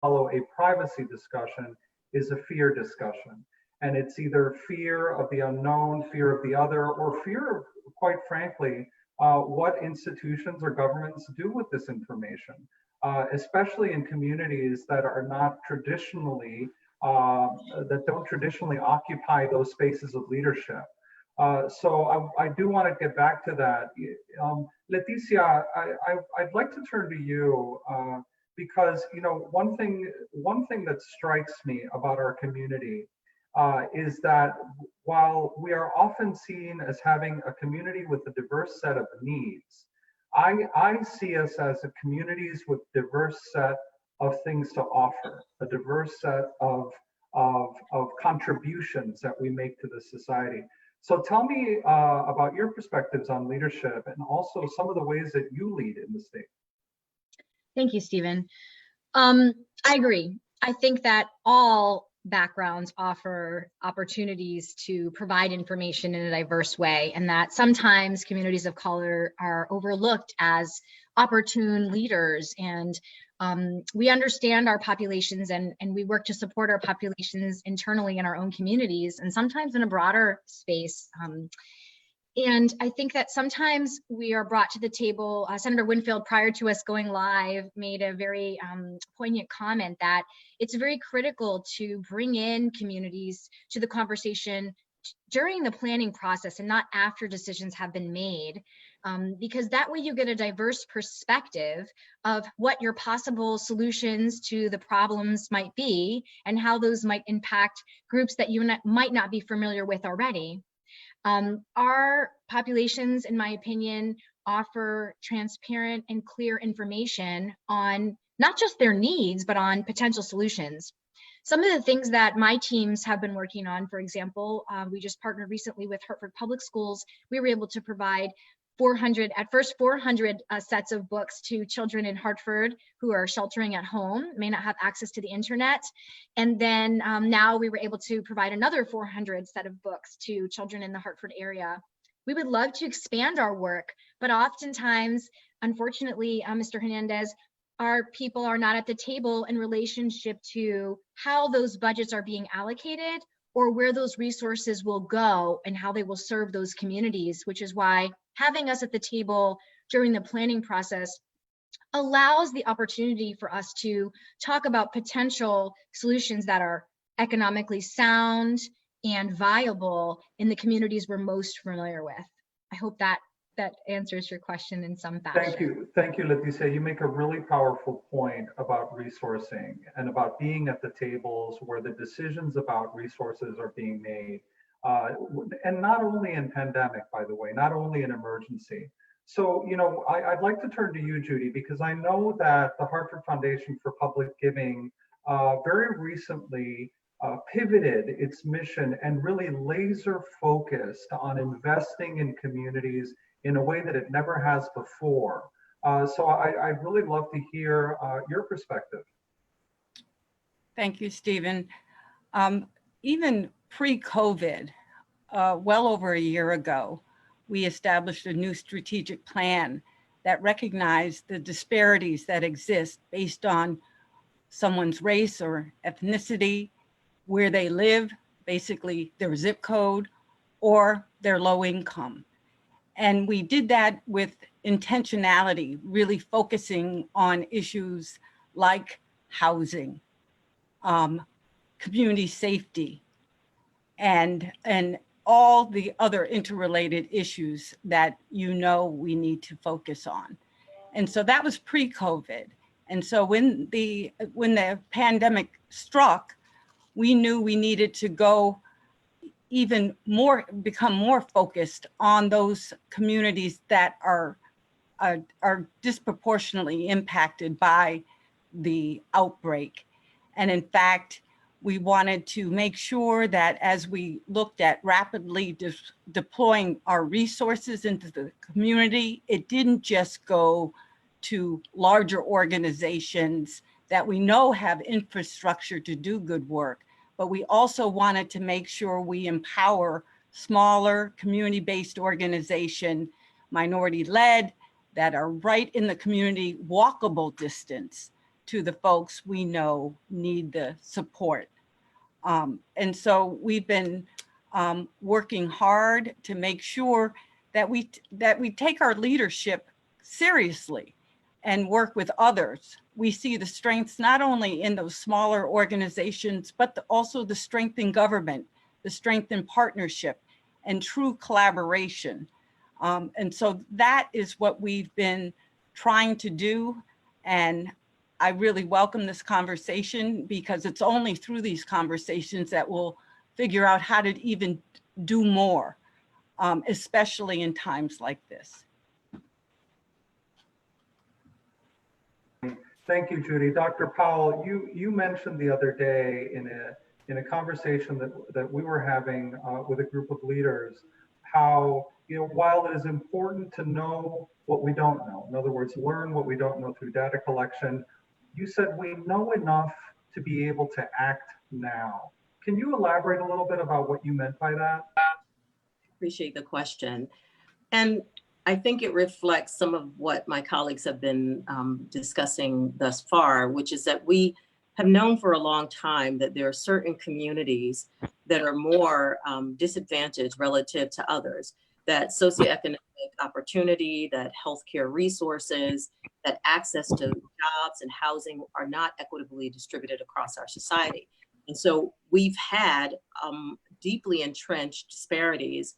follow a privacy discussion is a fear discussion. And it's either fear of the unknown, fear of the other, or fear of, quite frankly, what institutions or governments do with this information, especially in communities that are not traditionally, that don't traditionally occupy those spaces of leadership. So I do want to get back to that. Leticia, I'd like to turn to you because one thing that strikes me about our community is that while we are often seen as having a community with a diverse set of needs, I see us as a communities with diverse set of things to offer, a diverse set of contributions that we make to the society. So tell me about your perspectives on leadership and also some of the ways that you lead in the state. Thank you, Stephen. I agree. I think that all backgrounds offer opportunities to provide information in a diverse way, and that sometimes communities of color are overlooked as opportune leaders. And we understand our populations, and we work to support our populations internally in our own communities and sometimes in a broader space. And I think that sometimes we are brought to the table. Senator Winfield, prior to us going live, made a very poignant comment that it's very critical to bring in communities to the conversation during the planning process and not after decisions have been made, because that way you get a diverse perspective of what your possible solutions to the problems might be and how those might impact groups that you might not be familiar with already. Our populations, in my opinion, offer transparent and clear information on not just their needs, but on potential solutions. Some of the things that my teams have been working on, for example, we just partnered recently with Hartford Public Schools. We were able to provide 400 sets of books to children in Hartford who are sheltering at home, may not have access to the internet. And then now we were able to provide another 400 set of books to children in the Hartford area. We would love to expand our work, but oftentimes, unfortunately, Mr. Hernandez, our people are not at the table in relationship to how those budgets are being allocated or where those resources will go and how they will serve those communities, which is why having us at the table during the planning process allows the opportunity for us to talk about potential solutions that are economically sound and viable in the communities we're most familiar with. I hope that answers your question in some fashion. Thank you, Leticia. You make a really powerful point about resourcing and about being at the tables where the decisions about resources are being made. And not only in pandemic, by the way, not only in emergency. So, I'd like to turn to you, Judy, because I know that the Hartford Foundation for Public Giving very recently pivoted its mission and really laser focused on investing in communities in a way that it never has before. So I'd really love to hear your perspective. Thank you, Stephen. Even pre-COVID, well over a year ago, we established a new strategic plan that recognized the disparities that exist based on someone's race or ethnicity, where they live, basically their zip code, or their low income. And we did that with intentionality, really focusing on issues like housing, community safety, and all the other interrelated issues that we need to focus on. And so that was pre-COVID. And so when the pandemic struck, we knew we needed to go even more, become more focused on those communities that are disproportionately impacted by the outbreak. And in fact, we wanted to make sure that as we looked at rapidly deploying our resources into the community, it didn't just go to larger organizations that we know have infrastructure to do good work, but we also wanted to make sure we empower smaller community-based organization, minority-led, that are right in the community walkable distance to the folks we know need the support. And so we've been working hard to make sure that we take our leadership seriously and work with others. We see the strengths not only in those smaller organizations, but also the strength in government, the strength in partnership and true collaboration. And so that is what we've been trying to do. And I really welcome this conversation, because it's only through these conversations that we'll figure out how to even do more, especially in times like this. Thank you, Judy. Dr. Powell, you mentioned the other day in a conversation that we were having with a group of leaders, how, while it is important to know what we don't know, in other words, learn what we don't know through data collection, you said we know enough to be able to act now. Can you elaborate a little bit about what you meant by that? Appreciate the question. And I think it reflects some of what my colleagues have been discussing thus far, which is that we have known for a long time that there are certain communities that are more disadvantaged relative to others, that socioeconomic opportunity, that healthcare resources, that access to jobs and housing are not equitably distributed across our society. And so we've had deeply entrenched disparities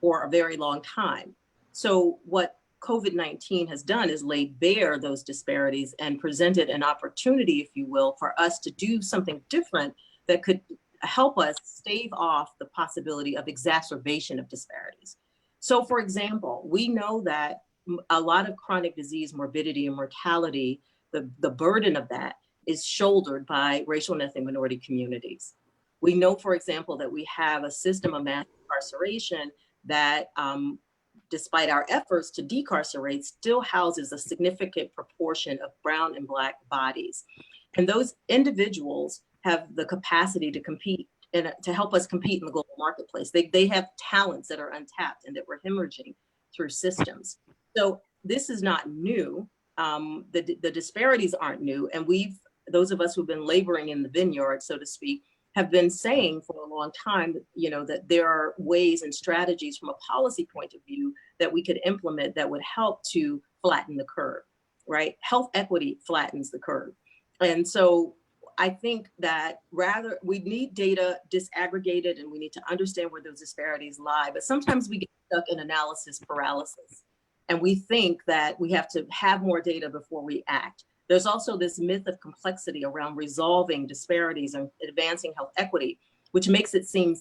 for a very long time. So what COVID-19 has done is laid bare those disparities and presented an opportunity, if you will, for us to do something different that could help us stave off the possibility of exacerbation of disparities. So for example, we know that a lot of chronic disease morbidity and mortality, the burden of that is shouldered by racial and ethnic minority communities. We know, for example, that we have a system of mass incarceration that, despite our efforts to decarcerate, still houses a significant proportion of brown and Black bodies. And those individuals have the capacity to compete and to help us compete in the global marketplace. They have talents that are untapped and that we're hemorrhaging through systems. So this is not new. The disparities aren't new. And those of us who've been laboring in the vineyard, so to speak, have been saying for a long time that, that there are ways and strategies from a policy point of view that we could implement that would help to flatten the curve, right? Health equity flattens the curve. And so I think that rather we need data disaggregated and we need to understand where those disparities lie, but sometimes we get stuck in analysis paralysis. And we think that we have to have more data before we act. There's also this myth of complexity around resolving disparities and advancing health equity, which makes it seem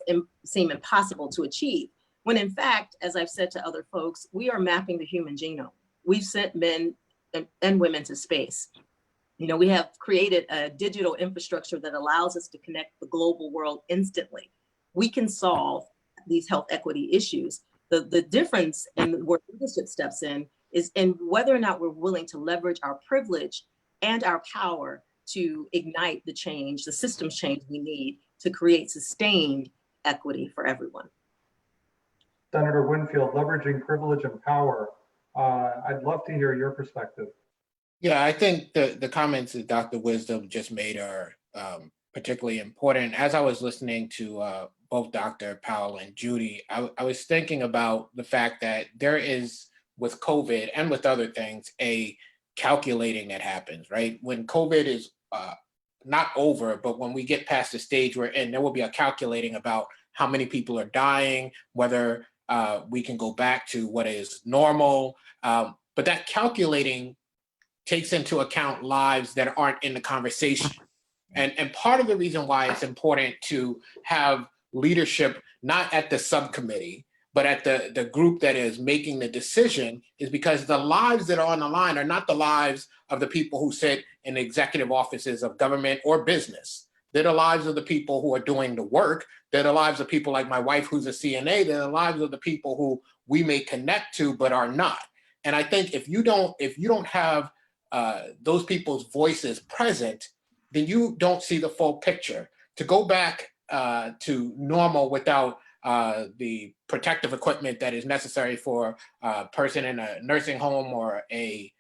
impossible to achieve. When in fact, as I've said to other folks, we are mapping the human genome. We've sent men and women to space. We have created a digital infrastructure that allows us to connect the global world instantly. We can solve these health equity issues. The difference and where leadership steps in is in whether or not we're willing to leverage our privilege and our power to ignite the change, the systems change we need to create sustained equity for everyone. Senator Winfield, leveraging privilege and power. I'd love to hear your perspective. Yeah, I think the comments that Dr. Wisdom just made are particularly important. As I was listening to both Dr. Powell and Judy, I was thinking about the fact that there is, with COVID and with other things, a calculating that happens, right? When COVID is not over, but when we get past the stage we're in, there will be a calculating about how many people are dying, whether we can go back to what is normal. But that calculating takes into account lives that aren't in the conversation. And part of the reason why it's important to have leadership, not at the subcommittee, but at the group that is making the decision, is because the lives that are on the line are not the lives of the people who sit in executive offices of government or business. They're the lives of the people who are doing the work. They're the lives of people like my wife, who's a CNA. They're the lives of the people who we may connect to, but are not. And I think if you don't have those people's voices present, then you don't see the full picture. To go back to normal without the protective equipment that is necessary for a person in a nursing home or a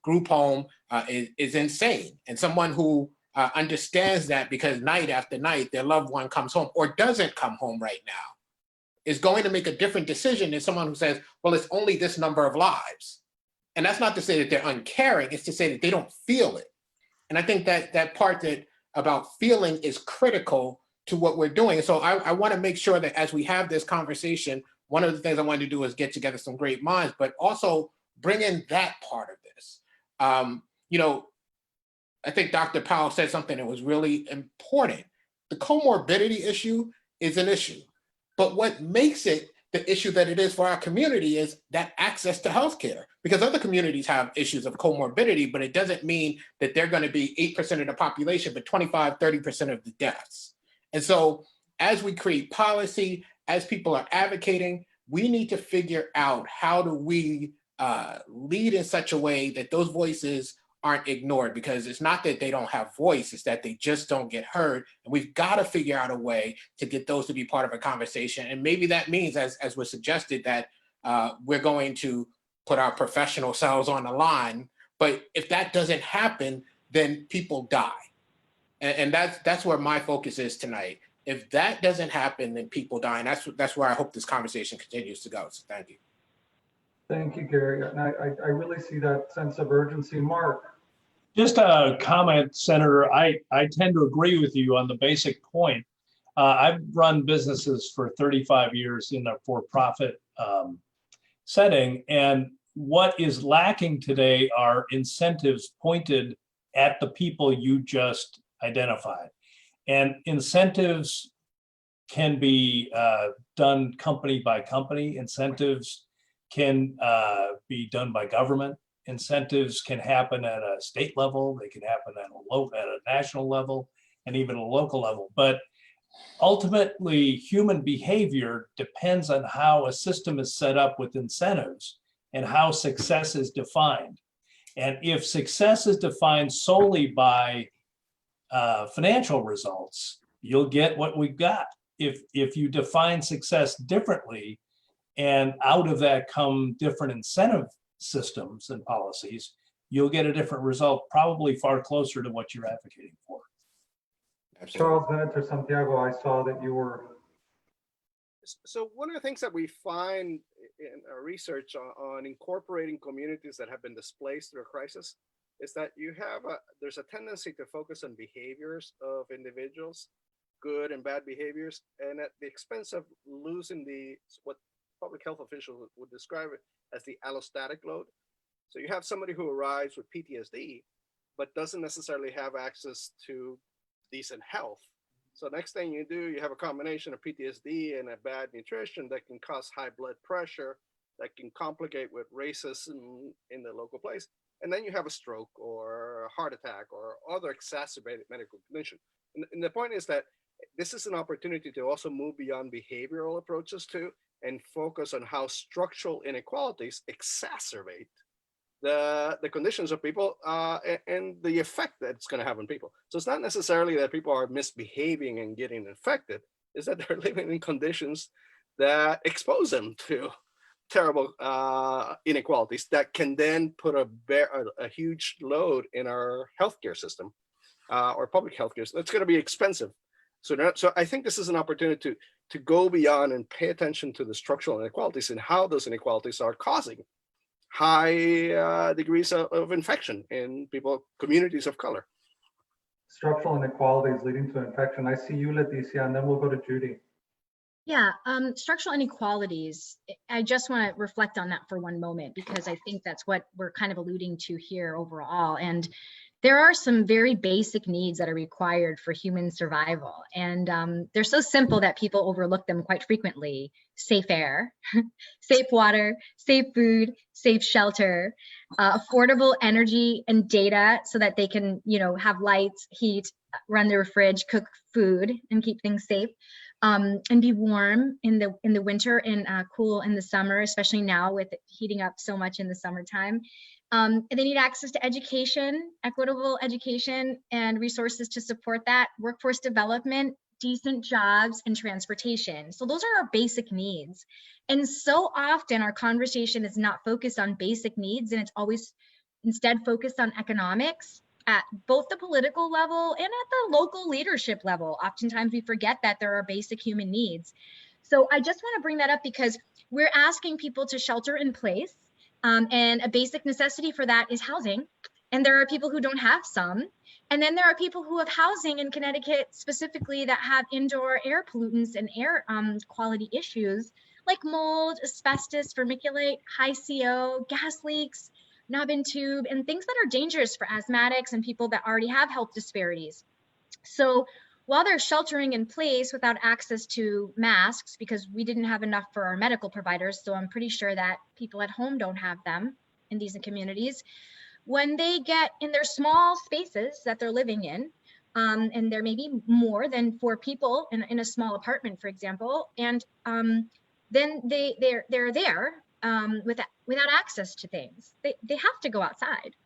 group home is insane. And someone who understands that because night after night their loved one comes home or doesn't come home right now is going to make a different decision than someone who says, well, it's only this number of lives. And that's not to say that they're uncaring, it's to say that they don't feel it. And I think that part that about feeling is critical to what we're doing. So I want to make sure that as we have this conversation, one of the things I wanted to do is get together some great minds, but also bring in that part of this. I think Dr. Powell said something that was really important. The comorbidity issue is an issue, but what makes it the issue that it is for our community is that access to healthcare, because other communities have issues of comorbidity, but it doesn't mean that they're going to be 8% of the population, but 25, 30% of the deaths. And so as we create policy, as people are advocating, we need to figure out how do we lead in such a way that those voices aren't ignored, because it's not that they don't have voice, it's that they just don't get heard. And we've got to figure out a way to get those to be part of a conversation. And maybe that means, as was suggested, that we're going to put our professional selves on the line. But if that doesn't happen, then people die. And that's where my focus is tonight. If that doesn't happen, then people die. And that's where I hope this conversation continues to go. So thank you. Thank you, Gary. And I really see that sense of urgency. Mark? Just a comment, Senator. I tend to agree with you on the basic point. I've run businesses for 35 years in a for-profit setting, and what is lacking today are incentives pointed at the people you just identified. And incentives can be done company by company. Incentives can be done by government. Incentives can happen at a state level. They can happen at a national level, and even a local level. But ultimately, human behavior depends on how a system is set up with incentives and how success is defined. And if success is defined solely by financial results, you'll get what we've got. If you define success differently, and out of that come different incentive systems and policies, you'll get a different result, probably far closer to what you're advocating for. Charles Bennett or Santiago, I saw that you were. So one of the things that we find in our research on incorporating communities that have been displaced through a crisis is that there's a tendency to focus on behaviors of individuals, good and bad behaviors, and at the expense of losing what public health officials would describe it as the allostatic load. So you have somebody who arrives with PTSD, but doesn't necessarily have access to decent health. So next thing you do, you have a combination of PTSD and a bad nutrition that can cause high blood pressure, that can complicate with racism in the local place. And then you have a stroke or a heart attack or other exacerbated medical condition. And the point is that this is an opportunity to also move beyond behavioral approaches too, and focus on how structural inequalities exacerbate the conditions of people and the effect that it's going to have on people. So it's not necessarily that people are misbehaving and getting infected, it's that they're living in conditions that expose them to terrible inequalities that can then put a huge load in our healthcare system or public healthcare. So it's going to be expensive. So I think this is an opportunity to go beyond and pay attention to the structural inequalities and how those inequalities are causing high degrees of infection in communities of color. Structural inequalities leading to infection. I see you, Leticia, and then we'll go to Judy. Yeah, structural inequalities, I just want to reflect on that for one moment, because I think that's what we're kind of alluding to here overall. And there are some very basic needs that are required for human survival. And they're so simple that people overlook them quite frequently. Safe air, safe water, safe food, safe shelter, affordable energy and data so that they can, have lights, heat, run their fridge, cook food, and keep things safe. And be warm in the winter and cool in the summer, especially now with it heating up so much in the summertime. And they need access to education, equitable education, and resources to support that, workforce development, decent jobs, and transportation. So those are our basic needs. And so often our conversation is not focused on basic needs, and it's always instead focused on economics at both the political level and at the local leadership level. Oftentimes we forget that there are basic human needs. So I just want to bring that up because we're asking people to shelter in place, and a basic necessity for that is housing. And there are people who don't have some. And then there are people who have housing in Connecticut specifically that have indoor air pollutants and air quality issues like mold, asbestos, vermiculite, high CO, gas leaks, knob and tube, and things that are dangerous for asthmatics and people that already have health disparities. So while they're sheltering in place without access to masks, because we didn't have enough for our medical providers, so I'm pretty sure that people at home don't have them in these communities, when they get in their small spaces that they're living in, and there may be more than 4 people in a small apartment, for example, and then they're there without access to things. They have to go outside.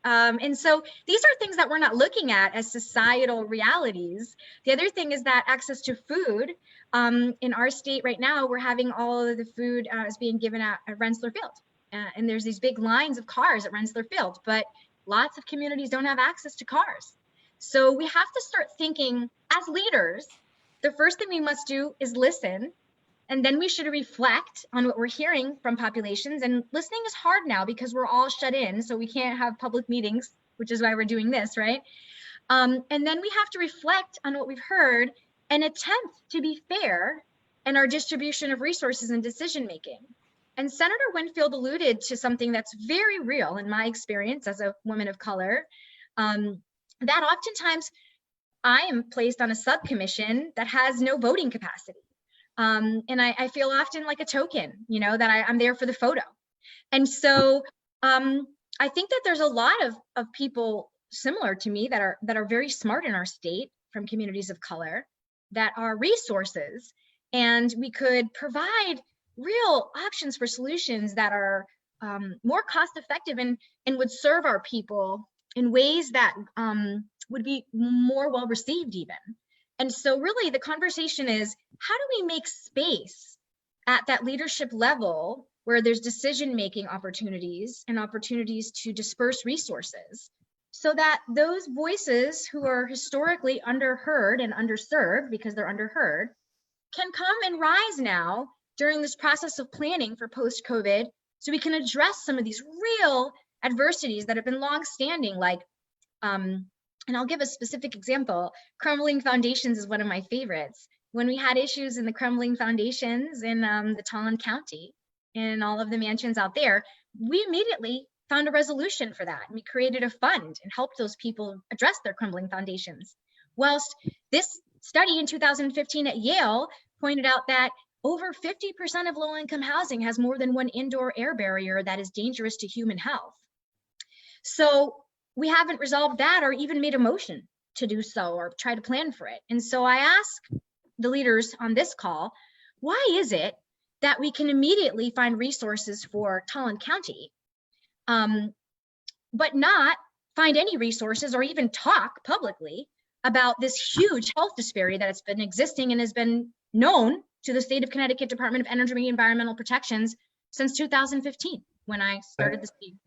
And so these are things that we're not looking at as societal realities. The other thing is that access to food, in our state right now, we're having all of the food is being given at Rensselaer Field. And there's these big lines of cars at Rensselaer Field, but lots of communities don't have access to cars. So we have to start thinking as leaders, the first thing we must do is listen. And then we should reflect on what we're hearing from populations. And listening is hard now because we're all shut in, so we can't have public meetings, which is why we're doing this, right? And then we have to reflect on what we've heard and attempt to be fair in our distribution of resources and decision making. And Senator Winfield alluded to something that's very real in my experience as a woman of color, that oftentimes I am placed on a subcommission that has no voting capacity. And I feel often like a token, you know, that I'm there for the photo. And so I think that there's a lot of people similar to me that are very smart in our state from communities of color that are resources, and we could provide real options for solutions that are more cost effective and would serve our people in ways that would be more well received even. And so really the conversation is, how do we make space at that leadership level where there's decision-making opportunities and opportunities to disperse resources so that those voices who are historically underheard and underserved because they're underheard can come and rise now during this process of planning for post-COVID, so we can address some of these real adversities that have been long-standing, like, and I'll give a specific example. Crumbling foundations is one of my favorites. When we had issues in the crumbling foundations in the Tolland County and all of the mansions out there, we immediately found a resolution for that. We created a fund and helped those people address their crumbling foundations. Whilst this study in 2015 at Yale pointed out that over 50% of low-income housing has more than one indoor air barrier that is dangerous to human health. So we haven't resolved that or even made a motion to do so or try to plan for it. And so I ask the leaders on this call, why is it that we can immediately find resources for Tolland County, but not find any resources or even talk publicly about this huge health disparity that has been existing and has been known to the state of Connecticut Department of Energy and Environmental Protections since 2015, when I started this team.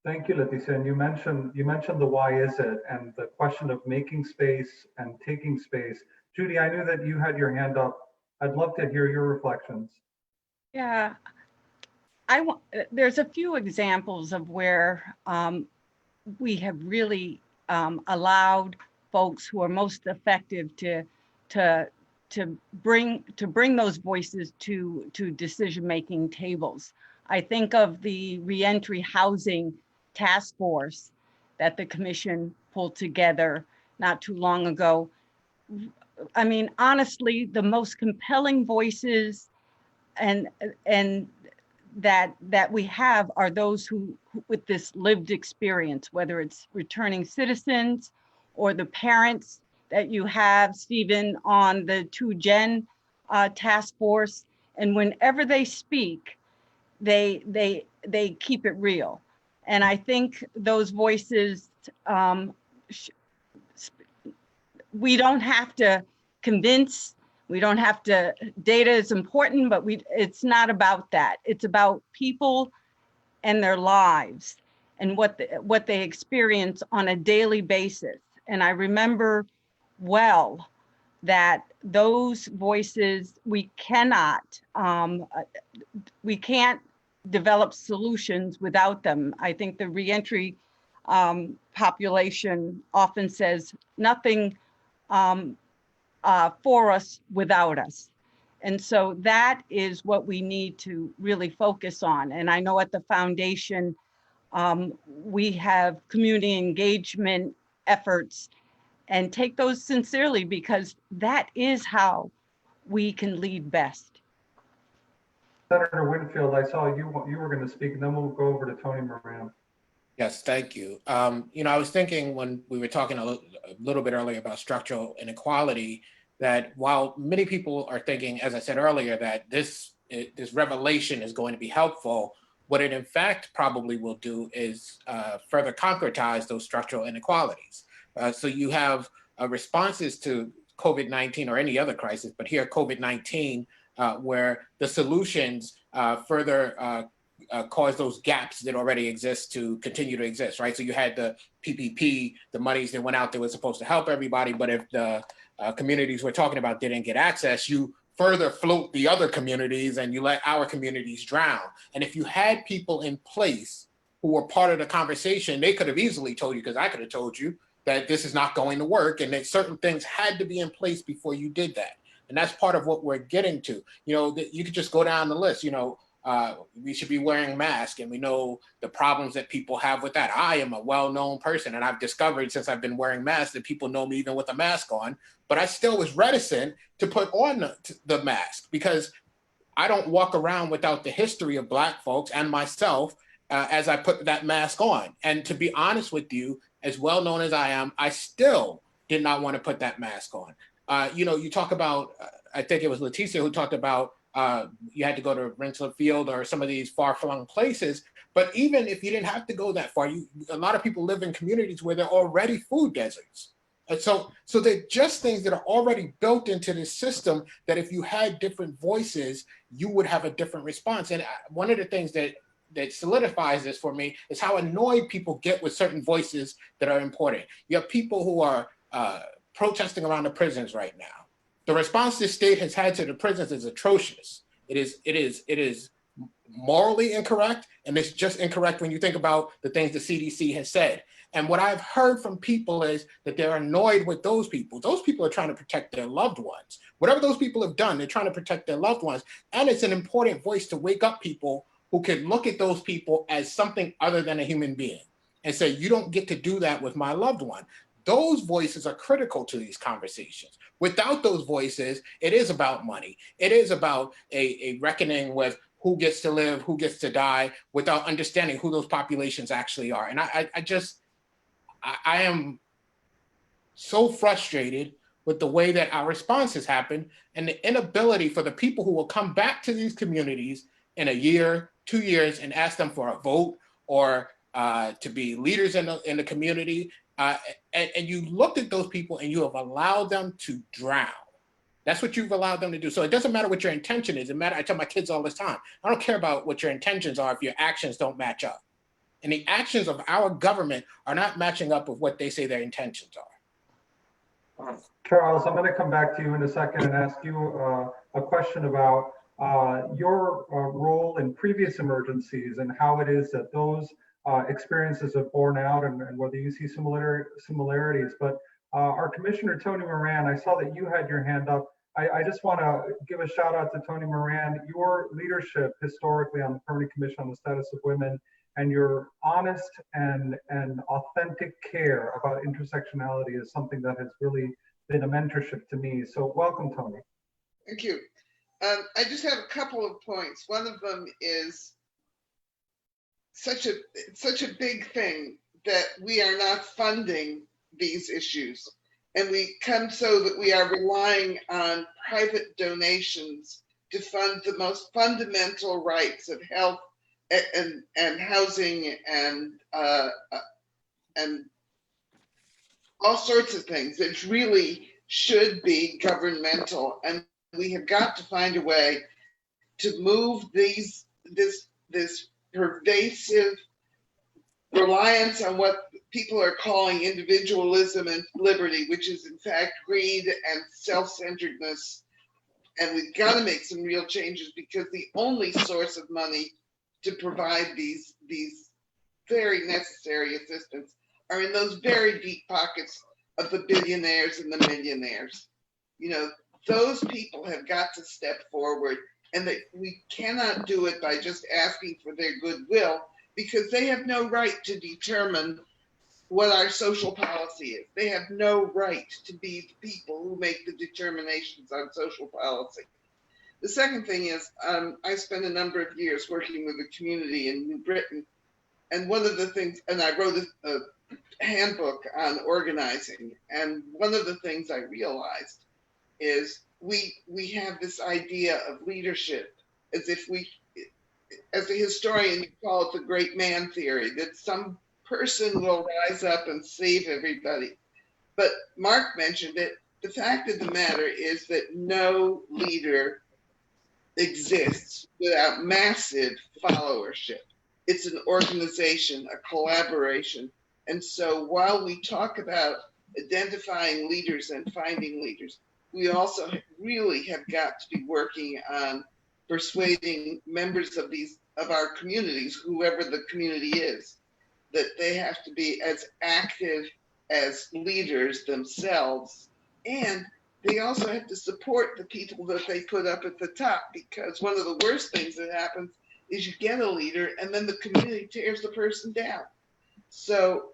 Thank you, Leticia. And you mentioned the why is it and the question of making space and taking space. Judy, I knew that you had your hand up. I'd love to hear your reflections. Yeah, there's a few examples of where we have really allowed folks who are most effective to bring those voices to decision-making tables. I think of the reentry housing task force that the commission pulled together not too long ago. I mean, honestly, the most compelling voices and that we have are those who with this lived experience, whether it's returning citizens or the parents that you have, Stephen, on the 2Gen task force. And whenever they speak, they keep it real. And I think those voices we don't have to convince, we don't have to, data is important, but it's not about that. It's about people and their lives and what they experience on a daily basis. And I remember well that those voices, we can't develop solutions without them. I think the reentry population often says nothing for us without us. And so that is what we need to really focus on. And I know at the foundation, we have community engagement efforts, and take those sincerely, because that is how we can lead best. Senator Winfield, I saw you were going to speak, and then we'll go over to Tony Moran. Yes, thank you. I was thinking when we were talking a little bit earlier about structural inequality, that while many people are thinking, as I said earlier, that this revelation is going to be helpful, what it in fact probably will do is further concretize those structural inequalities. So you have responses to COVID-19 or any other crisis, but here COVID-19, where the solutions further cause those gaps that already exist to continue to exist, right? So you had the PPP, the monies that went out that was supposed to help everybody, but if the communities we're talking about didn't get access, you further float the other communities and you let our communities drown. And if you had people in place who were part of the conversation, they could have easily told you, because I could have told you, that this is not going to work and that certain things had to be in place before you did that. And that's part of what we're getting to. You could just go down the list. We should be wearing masks, and we know the problems that people have with that. I am a well-known person, and I've discovered since I've been wearing masks that people know me even with a mask on, but I still was reticent to put on the mask because I don't walk around without the history of Black folks and myself as I put that mask on. And to be honest with you, as well known as I am, I still did not want to put that mask on. You talk about, I think it was Leticia who talked about you had to go to Rensselaer Field or some of these far-flung places. But even if you didn't have to go that far, a lot of people live in communities where they're already food deserts. And so they're just things that are already built into the system that if you had different voices, you would have a different response. And one of the things that solidifies this for me is how annoyed people get with certain voices that are important. You have people who are protesting around the prisons right now. The response this state has had to the prisons is atrocious. It is morally incorrect, and it's just incorrect when you think about the things the CDC has said. And what I've heard from people is that they're annoyed with those people. Those people are trying to protect their loved ones. Whatever those people have done, they're trying to protect their loved ones. And it's an important voice to wake up people who could look at those people as something other than a human being and say, you don't get to do that with my loved one. Those voices are critical to these conversations. Without those voices, it is about money. It is about a reckoning with who gets to live, who gets to die, without understanding who those populations actually are. And I am so frustrated with the way that our response has happened and the inability for the people who will come back to these communities in a year, 2 years, and ask them for a vote or to be leaders in the community. And you looked at those people and you have allowed them to drown. That's what you've allowed them to do. So it doesn't matter what your intention is. I tell my kids all this time, I don't care about what your intentions are if your actions don't match up. And the actions of our government are not matching up with what they say their intentions are. Charles, I'm going to come back to you in a second and ask you a question about your role in previous emergencies and how it is that those experiences have borne out and whether you see similarities. But our Commissioner, Tony Moran, I saw that you had your hand up. I just want to give a shout out to Tony Moran. Your leadership historically on the Permanent Commission on the Status of Women and your honest and authentic care about intersectionality is something that has really been a mentorship to me. So welcome, Tony. Thank you. I just have a couple of points. One of them is such a big thing that we are not funding these issues. And we come so that we are relying on private donations to fund the most fundamental rights of health and housing and all sorts of things. It really should be governmental, and we have got to find a way to move this pervasive reliance on what people are calling individualism and liberty, which is in fact greed and self-centeredness. And we've got to make some real changes, because the only source of money to provide these very necessary assistance are in those very deep pockets of the billionaires and the millionaires. You know, those people have got to step forward, and that we cannot do it by just asking for their goodwill, because they have no right to determine what our social policy is. They have no right to be the people who make the determinations on social policy. The second thing is, I spent a number of years working with a community in New Britain, and one of the things, and I wrote a handbook on organizing, and one of the things I realized is we have this idea of leadership as if as a historian, you call it the great man theory, that some person will rise up and save everybody. But Mark mentioned it. The fact of the matter is that no leader exists without massive followership. It's an organization, a collaboration. And so while we talk about identifying leaders and finding leaders, we also really have got to be working on persuading members of our communities, whoever the community is, that they have to be as active as leaders themselves. And they also have to support the people that they put up at the top, because one of the worst things that happens is you get a leader and then the community tears the person down. So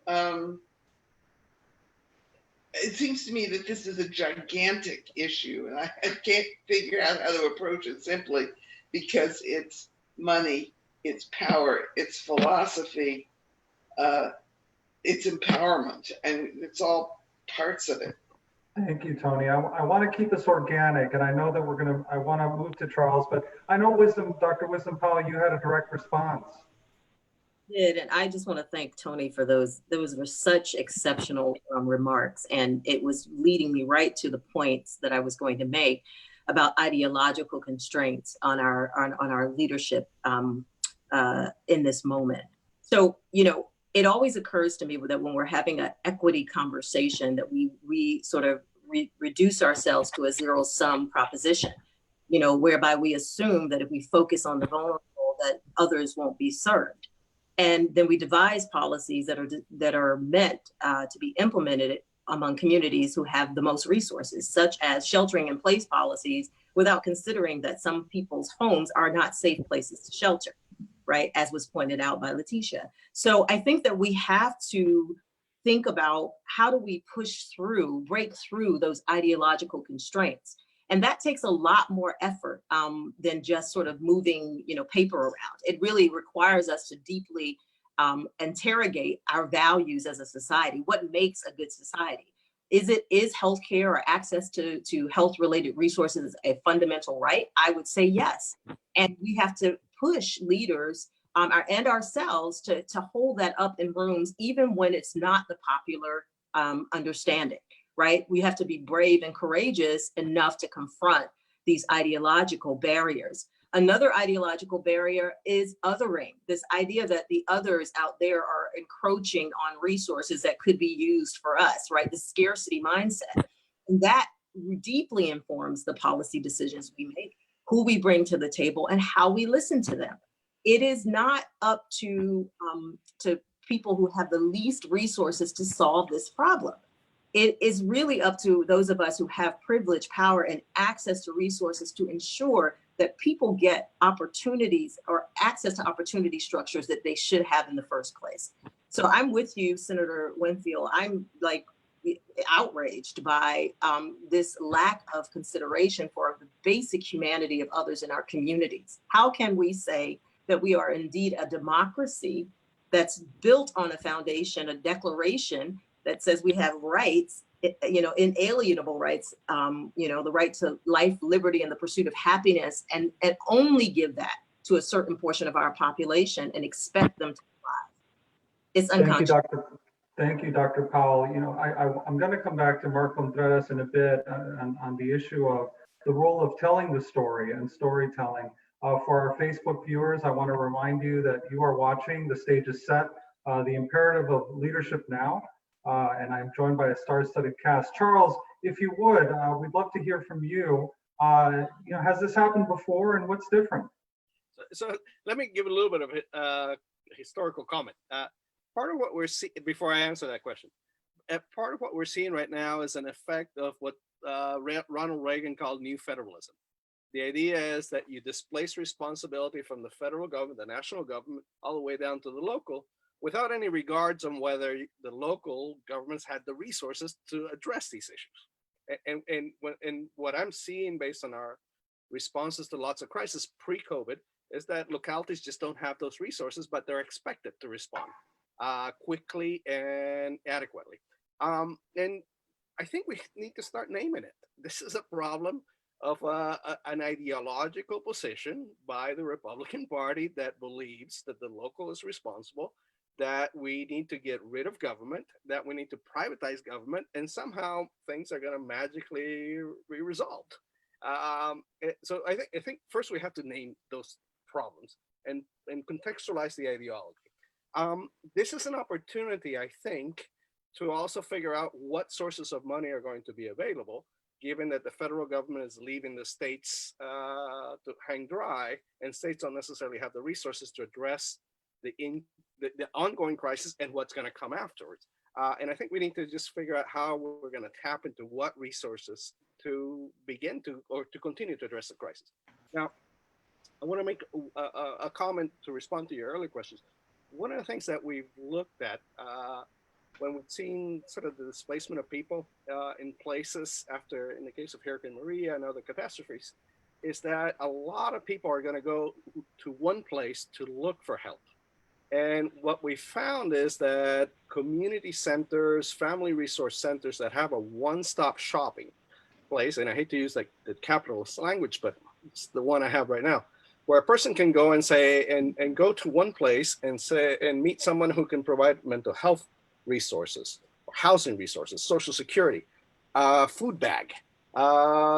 it seems to me that this is a gigantic issue, and I can't figure out how to approach it simply, because it's money, it's power, it's philosophy, it's empowerment, and it's all parts of it. Thank you, Tony. I want to keep this organic, and I know that I want to move to Charles, but I know Dr. Wisdom Powell, you had a direct response. Did, and I just want to thank Tony for those. Those were such exceptional remarks, and it was leading me right to the points that I was going to make about ideological constraints on our leadership in this moment. So, you know, it always occurs to me that when we're having an equity conversation, that we sort of reduce ourselves to a zero-sum proposition, you know, whereby we assume that if we focus on the vulnerable, that others won't be served. And then we devise policies that are meant to be implemented among communities who have the most resources, such as sheltering in place policies, without considering that some people's homes are not safe places to shelter, right? As was pointed out by Letitia. So I think that we have to think about how do we break through those ideological constraints. And that takes a lot more effort than just sort of moving, you know, paper around. It really requires us to deeply interrogate our values as a society. What makes a good society? Is healthcare or access to health-related resources a fundamental right? I would say yes. And we have to push leaders and ourselves to hold that up in rooms, even when it's not the popular understanding. Right? We have to be brave and courageous enough to confront these ideological barriers. Another ideological barrier is othering, this idea that the others out there are encroaching on resources that could be used for us, right? The scarcity mindset. And that deeply informs the policy decisions we make, who we bring to the table, and how we listen to them. It is not up to people who have the least resources to solve this problem. It is really up to those of us who have privilege, power, and access to resources to ensure that people get opportunities or access to opportunity structures that they should have in the first place. So I'm with you, Senator Winfield. I'm like outraged by this lack of consideration for the basic humanity of others in our communities. How can we say that we are indeed a democracy that's built on a foundation, a declaration that says we have rights, you know, inalienable rights, you know, the right to life, liberty, and the pursuit of happiness, and only give that to a certain portion of our population and expect them to thrive? It's unconscionable. Thank you, Dr. Powell. You know, I'm going to come back to Mark Contreras in a bit on the issue of the role of telling the story and storytelling. For our Facebook viewers, I want to remind you that you are watching The Stage is Set, the imperative of leadership now. And I'm joined by a star-studded cast. Charles, if you would, we'd love to hear from you. You know, has this happened before, and what's different? So let me give a little bit of a historical comment. Part of what we're seeing, before I answer that question, part of what we're seeing right now is an effect of what Ronald Reagan called new federalism. The idea is that you displace responsibility from the federal government, the national government, all the way down to the local, without any regards on whether the local governments had the resources to address these issues. And what I'm seeing based on our responses to lots of crises pre-COVID is that localities just don't have those resources, but they're expected to respond quickly and adequately. And I think we need to start naming it. This is a problem of an ideological position by the Republican Party that believes that the local is responsible, that we need to get rid of government, that we need to privatize government, and somehow things are going to magically be resolved. So I think first we have to name those problems and contextualize the ideology. This is an opportunity, I think, to also figure out what sources of money are going to be available, given that the federal government is leaving the states to hang dry, and states don't necessarily have the resources to address the ongoing crisis and what's going to come afterwards. And I think we need to just figure out how we're going to tap into what resources to begin to, or to continue to address the crisis. Now, I want to make a comment to respond to your earlier questions. One of the things that we've looked at when we've seen sort of the displacement of people in places after, in the case of Hurricane Maria and other catastrophes, is that a lot of people are going to go to one place to look for help. And what we found is that community centers, family resource centers that have a one-stop shopping place, and I hate to use like the capitalist language, but it's the one I have right now, where a person can go and say, and go to one place and say, and meet someone who can provide mental health resources, housing resources, social security, food bag,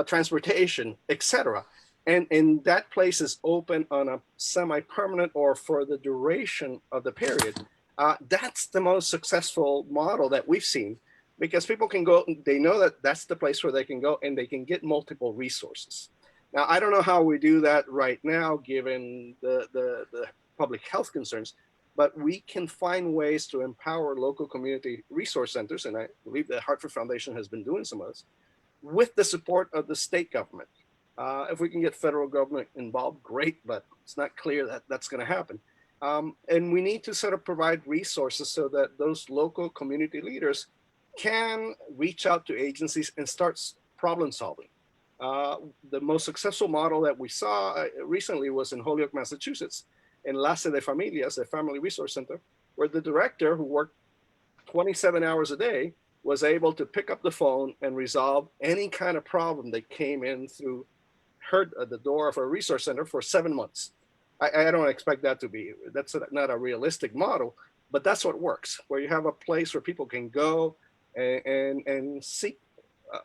transportation, etc. And that place is open on a semi-permanent or for the duration of the period. That's the most successful model that we've seen, because people can go, they know that that's the place where they can go and they can get multiple resources. Now, I don't know how we do that right now, given the public health concerns, but we can find ways to empower local community resource centers, and I believe the Hartford Foundation has been doing some of this, with the support of the state government. If we can get federal government involved, great, but it's not clear that that's going to happen. And we need to sort of provide resources so that those local community leaders can reach out to agencies and start problem solving. The most successful model that we saw recently was in Holyoke, Massachusetts, in Lace de Familias, a family resource center, where the director, who worked 27 hours a day, was able to pick up the phone and resolve any kind of problem that came in through the door of a resource center for 7 months. I don't expect that to be, that's not a realistic model, but that's what works, where you have a place where people can go and seek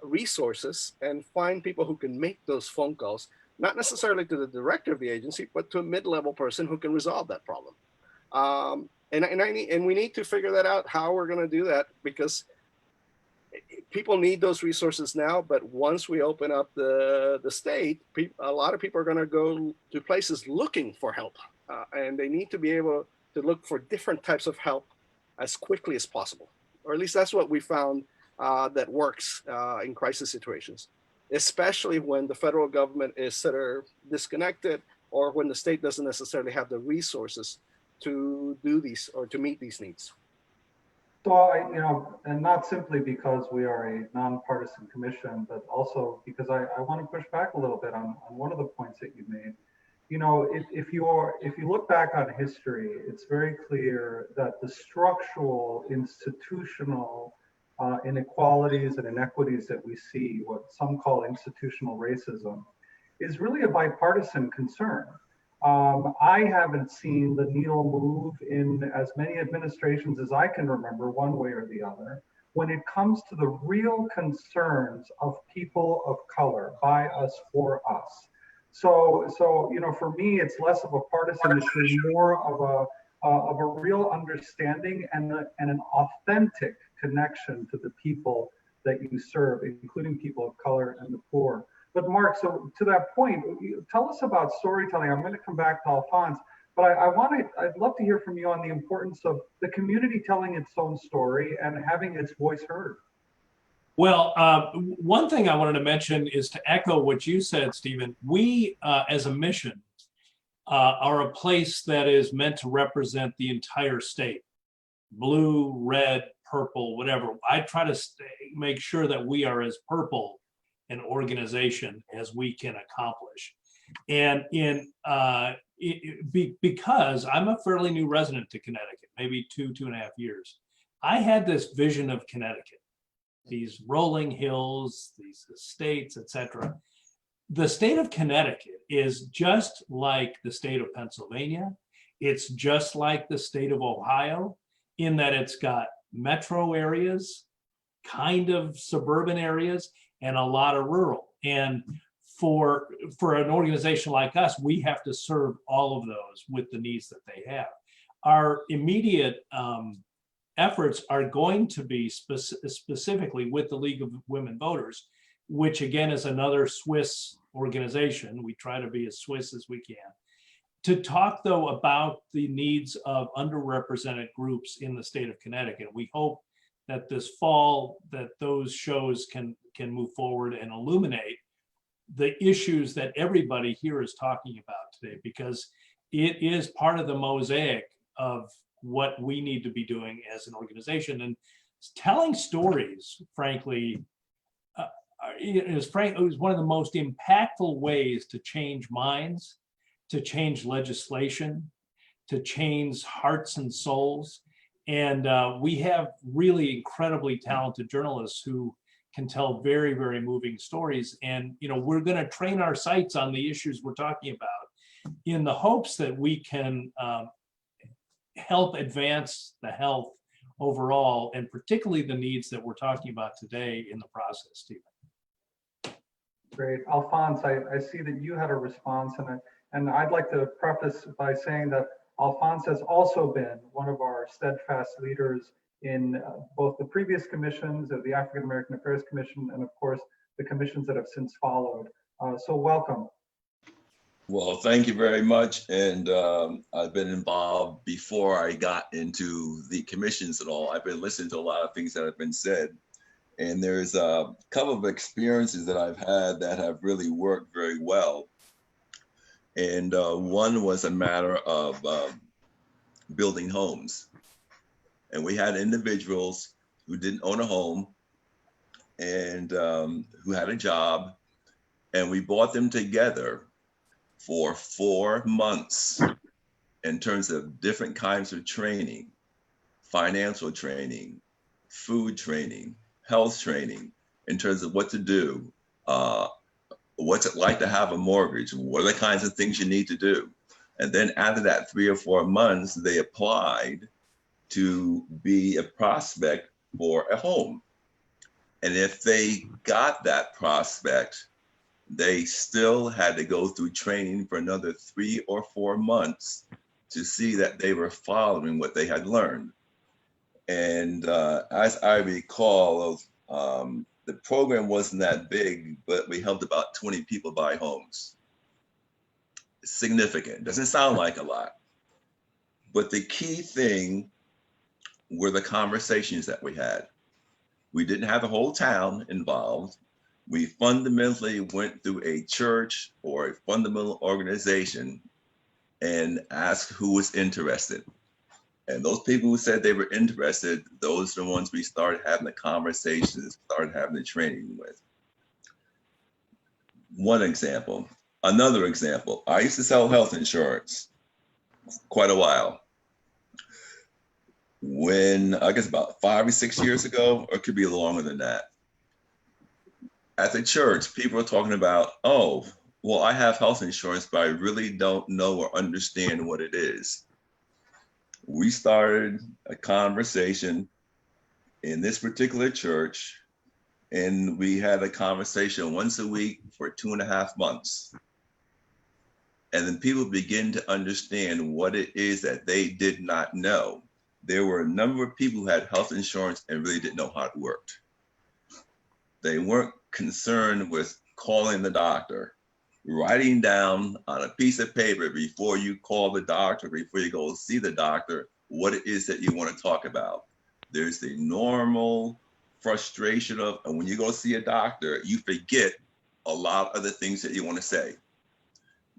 resources and find people who can make those phone calls, not necessarily to the director of the agency, but to a mid-level person who can resolve that problem. And we need to figure that out, how we're going to do that, because people need those resources now, but once we open up the state, a lot of people are going to go to places looking for help, and they need to be able to look for different types of help as quickly as possible, or at least that's what we found that works in crisis situations, especially when the federal government is sort of disconnected, or when the state doesn't necessarily have the resources to do these or to meet these needs. So, you know, and not simply because we are a nonpartisan commission, but also because I want to push back a little bit on one of the points that you made. You know, if you look back on history, it's very clear that the structural, institutional inequalities and inequities that we see, what some call institutional racism, is really a bipartisan concern. I haven't seen the needle move in as many administrations as I can remember, one way or the other, when it comes to the real concerns of people of color, by us, for us. So for me, it's less of a partisan issue, more of a real understanding and an authentic connection to the people that you serve, including people of color and the poor. But Mark, so to that point, tell us about storytelling. I'm going to come back to Alphonse, but I'd love to hear from you on the importance of the community telling its own story and having its voice heard. Well, one thing I wanted to mention is to echo what you said, Stephen. We, as a mission, are a place that is meant to represent the entire state, blue, red, purple, whatever. I try to make sure that we are as purple an organization as we can accomplish. And because I'm a fairly new resident to Connecticut, maybe 2.5 years, I had this vision of Connecticut, these rolling hills, these estates, etc. The state of Connecticut is just like the state of Pennsylvania. It's just like the state of Ohio in that it's got metro areas, kind of suburban areas, and a lot of rural. And for an organization like us, we have to serve all of those with the needs that they have. Our immediate efforts are going to be specifically with the League of Women Voters, which again is another Swiss organization. We try to be as Swiss as we can. To talk though about the needs of underrepresented groups in the state of Connecticut. We hope that this fall that those shows can move forward and illuminate the issues that everybody here is talking about today, because it is part of the mosaic of what we need to be doing as an organization. And telling stories, frankly, it was one of the most impactful ways to change minds, to change legislation, to change hearts and souls. And we have really incredibly talented journalists who can tell very, very moving stories. And we're going to train our sights on the issues we're talking about in the hopes that we can help advance the health overall, and particularly the needs that we're talking about today in the process, Stephen. Great. Alphonse, I see that you had a response, and I'd like to preface by saying that Alphonse has also been one of our steadfast leaders in both the previous commissions of the African American Affairs Commission and of course the commissions that have since followed. So welcome. Well, thank you very much. And I've been involved before I got into the commissions and all. I've been listening to a lot of things that have been said. And there's a couple of experiences that I've had that have really worked very well. And one was a matter of building homes. And we had individuals who didn't own a home and who had a job. And we brought them together for 4 months in terms of different kinds of training, financial training, food training, health training, in terms of what to do, what's it like to have a mortgage, what are the kinds of things you need to do. And then after that 3 or 4 months, they applied to be a prospect for a home. And if they got that prospect, they still had to go through training for another 3 or 4 months to see that they were following what they had learned. And as I recall, the program wasn't that big, but we helped about 20 people buy homes. Significant, doesn't sound like a lot. But the key thing were the conversations that we had. We didn't have the whole town involved. We fundamentally went through a church or a fundamental organization and asked who was interested. And those people who said they were interested, those are the ones we started having the conversations, started having the training with. One example. Another example, I used to sell health insurance quite a while. When, I guess about 5 or 6 years ago, or it could be longer than that, at the church, people were talking about, oh, Well, I have health insurance, but I really don't know or understand what it is. We started a conversation in this particular church, and we had a conversation once a week for 2.5 months. And then people begin to understand what it is that they did not know. There were a number of people who had health insurance and really didn't know how it worked. They weren't concerned with calling the doctor, writing down on a piece of paper before you call the doctor, before you go see the doctor, what it is that you want to talk about. There's the normal frustration of, and when you go see a doctor, you forget a lot of the things that you want to say.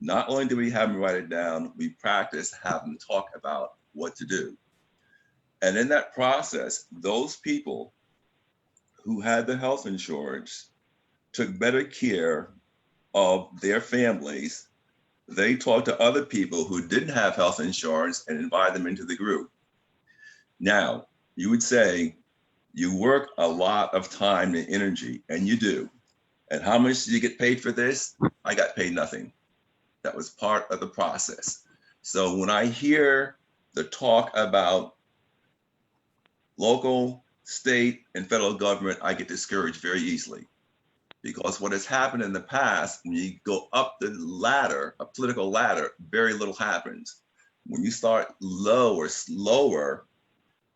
Not only do we have them write it down, we practice having them talk about what to do. And in that process, those people who had the health insurance took better care of their families. They talked to other people who didn't have health insurance and invited them into the group. Now, you would say you work a lot of time and energy, and you do. And how much do you get paid for this? I got paid nothing. That was part of the process. So when I hear the talk about local, state, and federal government, I get discouraged very easily. Because what has happened in the past, when you go up the ladder, a political ladder, very little happens. When you start low or slower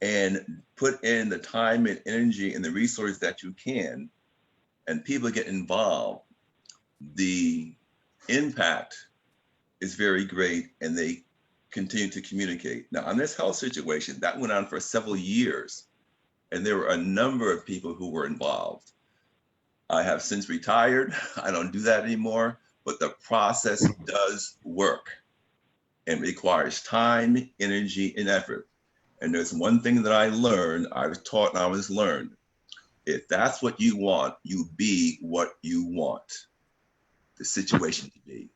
and put in the time and energy and the resources that you can, and people get involved, the impact is very great, and they continue to communicate. Now, on this health situation, that went on for several years, and there were a number of people who were involved. I have since retired. I don't do that anymore, but the process does work and requires time, energy, and effort. And there's one thing that I learned, I was taught and I was learned. If that's what you want, you be what you want the situation to be.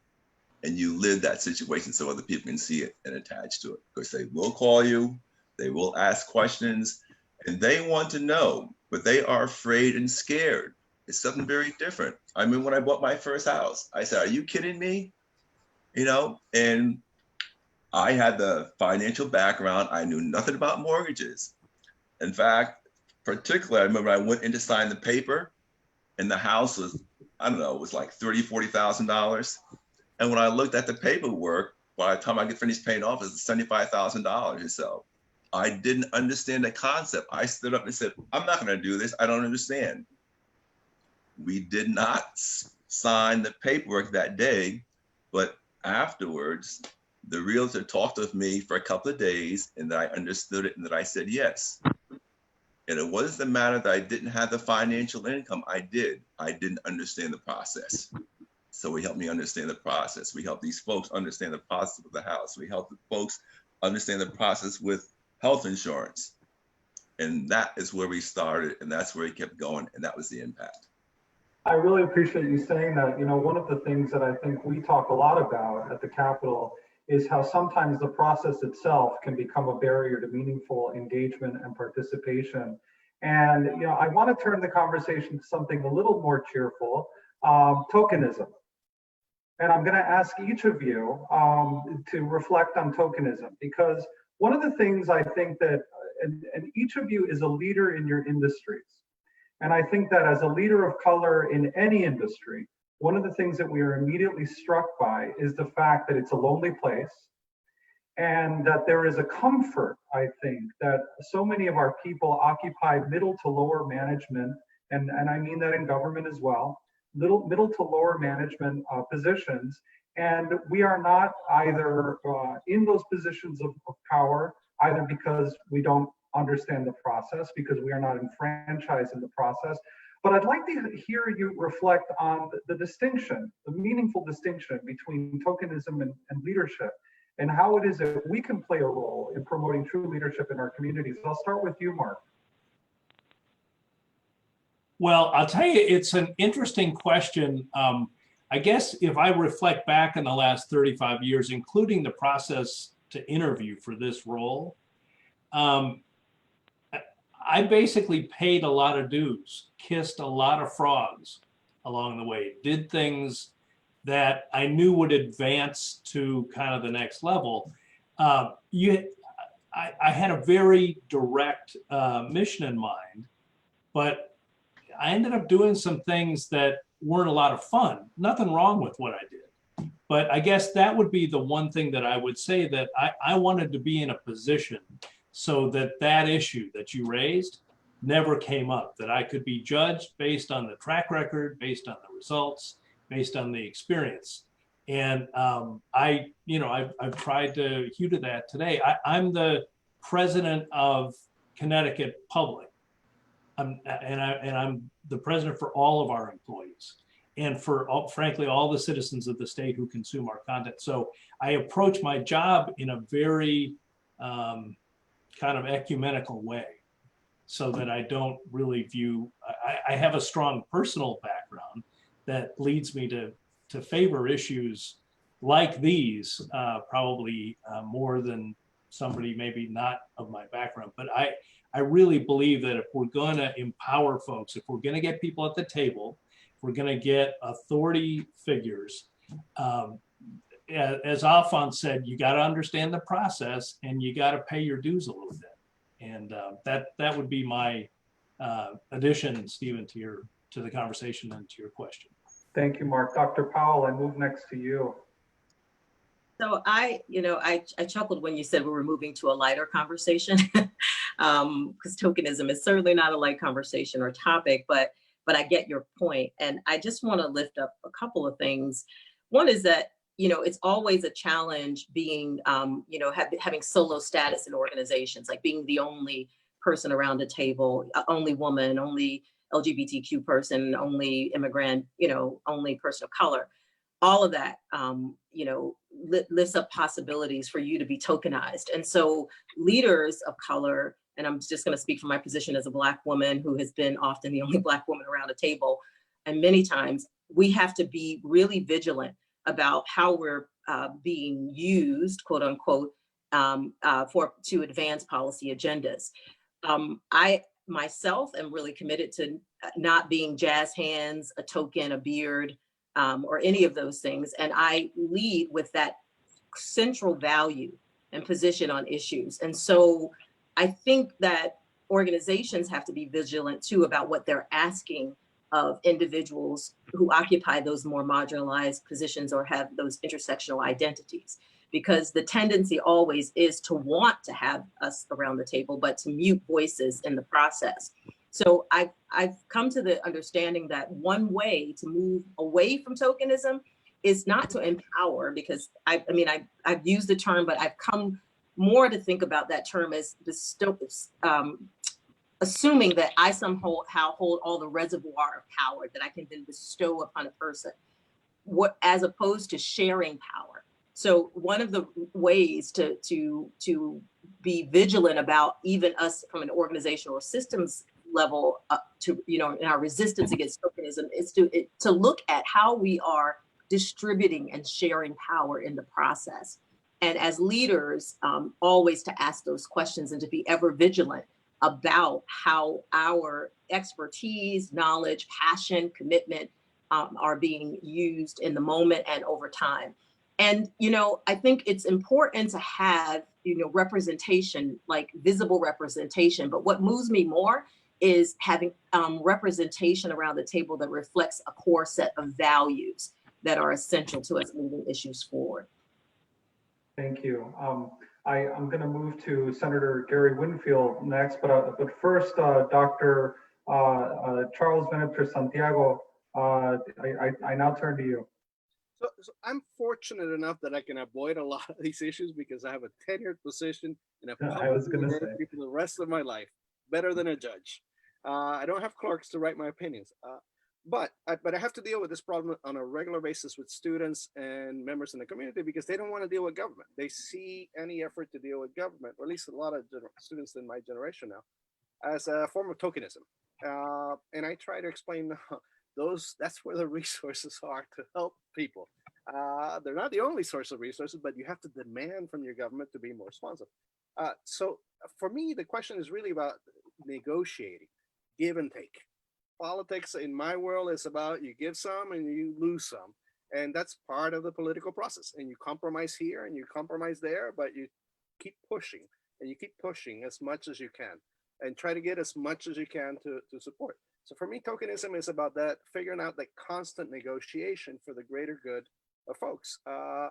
And you live that situation so other people can see it and attach to it. Because they will call you, they will ask questions, and they want to know, but they are afraid and scared. It's something very different. I mean, when I bought my first house, I said, are you kidding me? You know, and I had the financial background. I knew nothing about mortgages. In fact, particularly, I remember I went in to sign the paper, and the house was, I don't know, it was like $30,000, $40,000. And when I looked at the paperwork, by the time I get finished paying off, it's $75,000 or so. I didn't understand the concept. I stood up and said, I'm not going to do this. I don't understand. We did not sign the paperwork that day, but afterwards, the realtor talked with me for a couple of days, and that I understood it and that I said yes. And it wasn't the matter that I didn't have the financial income. I did. I didn't understand the process. So he helped me understand the process. We helped these folks understand the process of the house. We helped the folks understand the process with health insurance. And that is where we started, and that's where it kept going, and that was the impact. I really appreciate you saying that. You know, one of the things that I think we talk a lot about at the Capitol is how sometimes the process itself can become a barrier to meaningful engagement and participation. And, you know, I want to turn the conversation to something a little more cheerful, tokenism. And I'm going to ask each of you to reflect on tokenism, because one of the things I think that, and each of you is a leader in your industries. And I think that as a leader of color in any industry, one of the things that we are immediately struck by is the fact that it's a lonely place, and that there is a comfort, I think, that so many of our people occupy middle to lower management, and I mean that in government as well, middle to lower management positions. And we are not either in those positions of power, either because we don't understand the process, because we are not enfranchised in the process. But I'd like to hear you reflect on the distinction, the meaningful distinction between tokenism and leadership, and how it is that we can play a role in promoting true leadership in our communities. I'll start with you, Mark. Well, I'll tell you, it's an interesting question. I guess if I reflect back in the last 35 years, including the process to interview for this role, I basically paid a lot of dues, kissed a lot of frogs along the way, did things that I knew would advance to kind of the next level. I had a very direct mission in mind, but I ended up doing some things that weren't a lot of fun. Nothing wrong with what I did. But I guess that would be the one thing that I would say, that I wanted to be in a position so that that issue that you raised never came up, that I could be judged based on the track record, based on the results, based on the experience. And I've tried to hew to that today. I'm the president of Connecticut Public. I'm the president for all of our employees and for frankly, all the citizens of the state who consume our content. So I approach my job in a very kind of ecumenical way, so that I don't really view, I have a strong personal background that leads me to favor issues like these, probably more than somebody maybe not of my background. But I really believe that if we're going to empower folks, if we're going to get people at the table, if we're going to get authority figures, as Alphonse said, you got to understand the process and you got to pay your dues a little bit. And that would be my addition, Stephen, to the conversation and to your question. Thank you, Mark. Dr. Powell, I move next to you. So I chuckled when you said we were moving to a lighter conversation, because tokenism is certainly not a light conversation or topic, but I get your point. And I just want to lift up a couple of things. One is that, it's always a challenge being, having solo status in organizations, like being the only person around a table, only woman, only LGBTQ person, only immigrant, only person of color. All of that, lifts up possibilities for you to be tokenized. And so leaders of color, and I'm just going to speak from my position as a Black woman who has been often the only Black woman around a table, and many times we have to be really vigilant about how we're being used, quote unquote, to advance policy agendas. I myself am really committed to not being jazz hands, a token, a beard, or any of those things. And I lead with that central value and position on issues. And so I think that organizations have to be vigilant too about what they're asking of individuals who occupy those more marginalized positions or have those intersectional identities, because the tendency always is to want to have us around the table, but to mute voices in the process. So I've come to the understanding that one way to move away from tokenism is not to empower, because I've used the term, but I've come more to think about that term as assuming that I somehow hold all the reservoir of power that I can then bestow upon a person, as opposed to sharing power. So one of the ways to be vigilant about even us from an organizational or systems level in our resistance against tokenism is to look at how we are distributing and sharing power in the process. And as leaders, always to ask those questions and to be ever vigilant about how our expertise, knowledge, passion, commitment are being used in the moment and over time. And, I think it's important to have, representation, like visible representation. But what moves me more is having representation around the table that reflects a core set of values that are essential to us moving issues forward. Thank you. I'm going to move to Senator Gary Winfield next, but first, Dr. Charles Venetre Santiago, I now turn to you. So I'm fortunate enough that I can avoid a lot of these issues because I have a tenured position and I've people the rest of my life, better than a judge. I don't have clerks to write my opinions, but I have to deal with this problem on a regular basis with students and members in the community because they don't want to deal with government. They see any effort to deal with government, or at least a lot of students in my generation now, as a form of tokenism. And I try to explain that's where the resources are to help people. They're not the only source of resources, but you have to demand from your government to be more responsive. So for me, the question is really about negotiating, give and take. Politics in my world is about you give some and you lose some. And that's part of the political process. And you compromise here and you compromise there, but you keep pushing and you keep pushing as much as you can and try to get as much as you can to support. So for me, tokenism is about that, figuring out that constant negotiation for the greater good of folks. I'm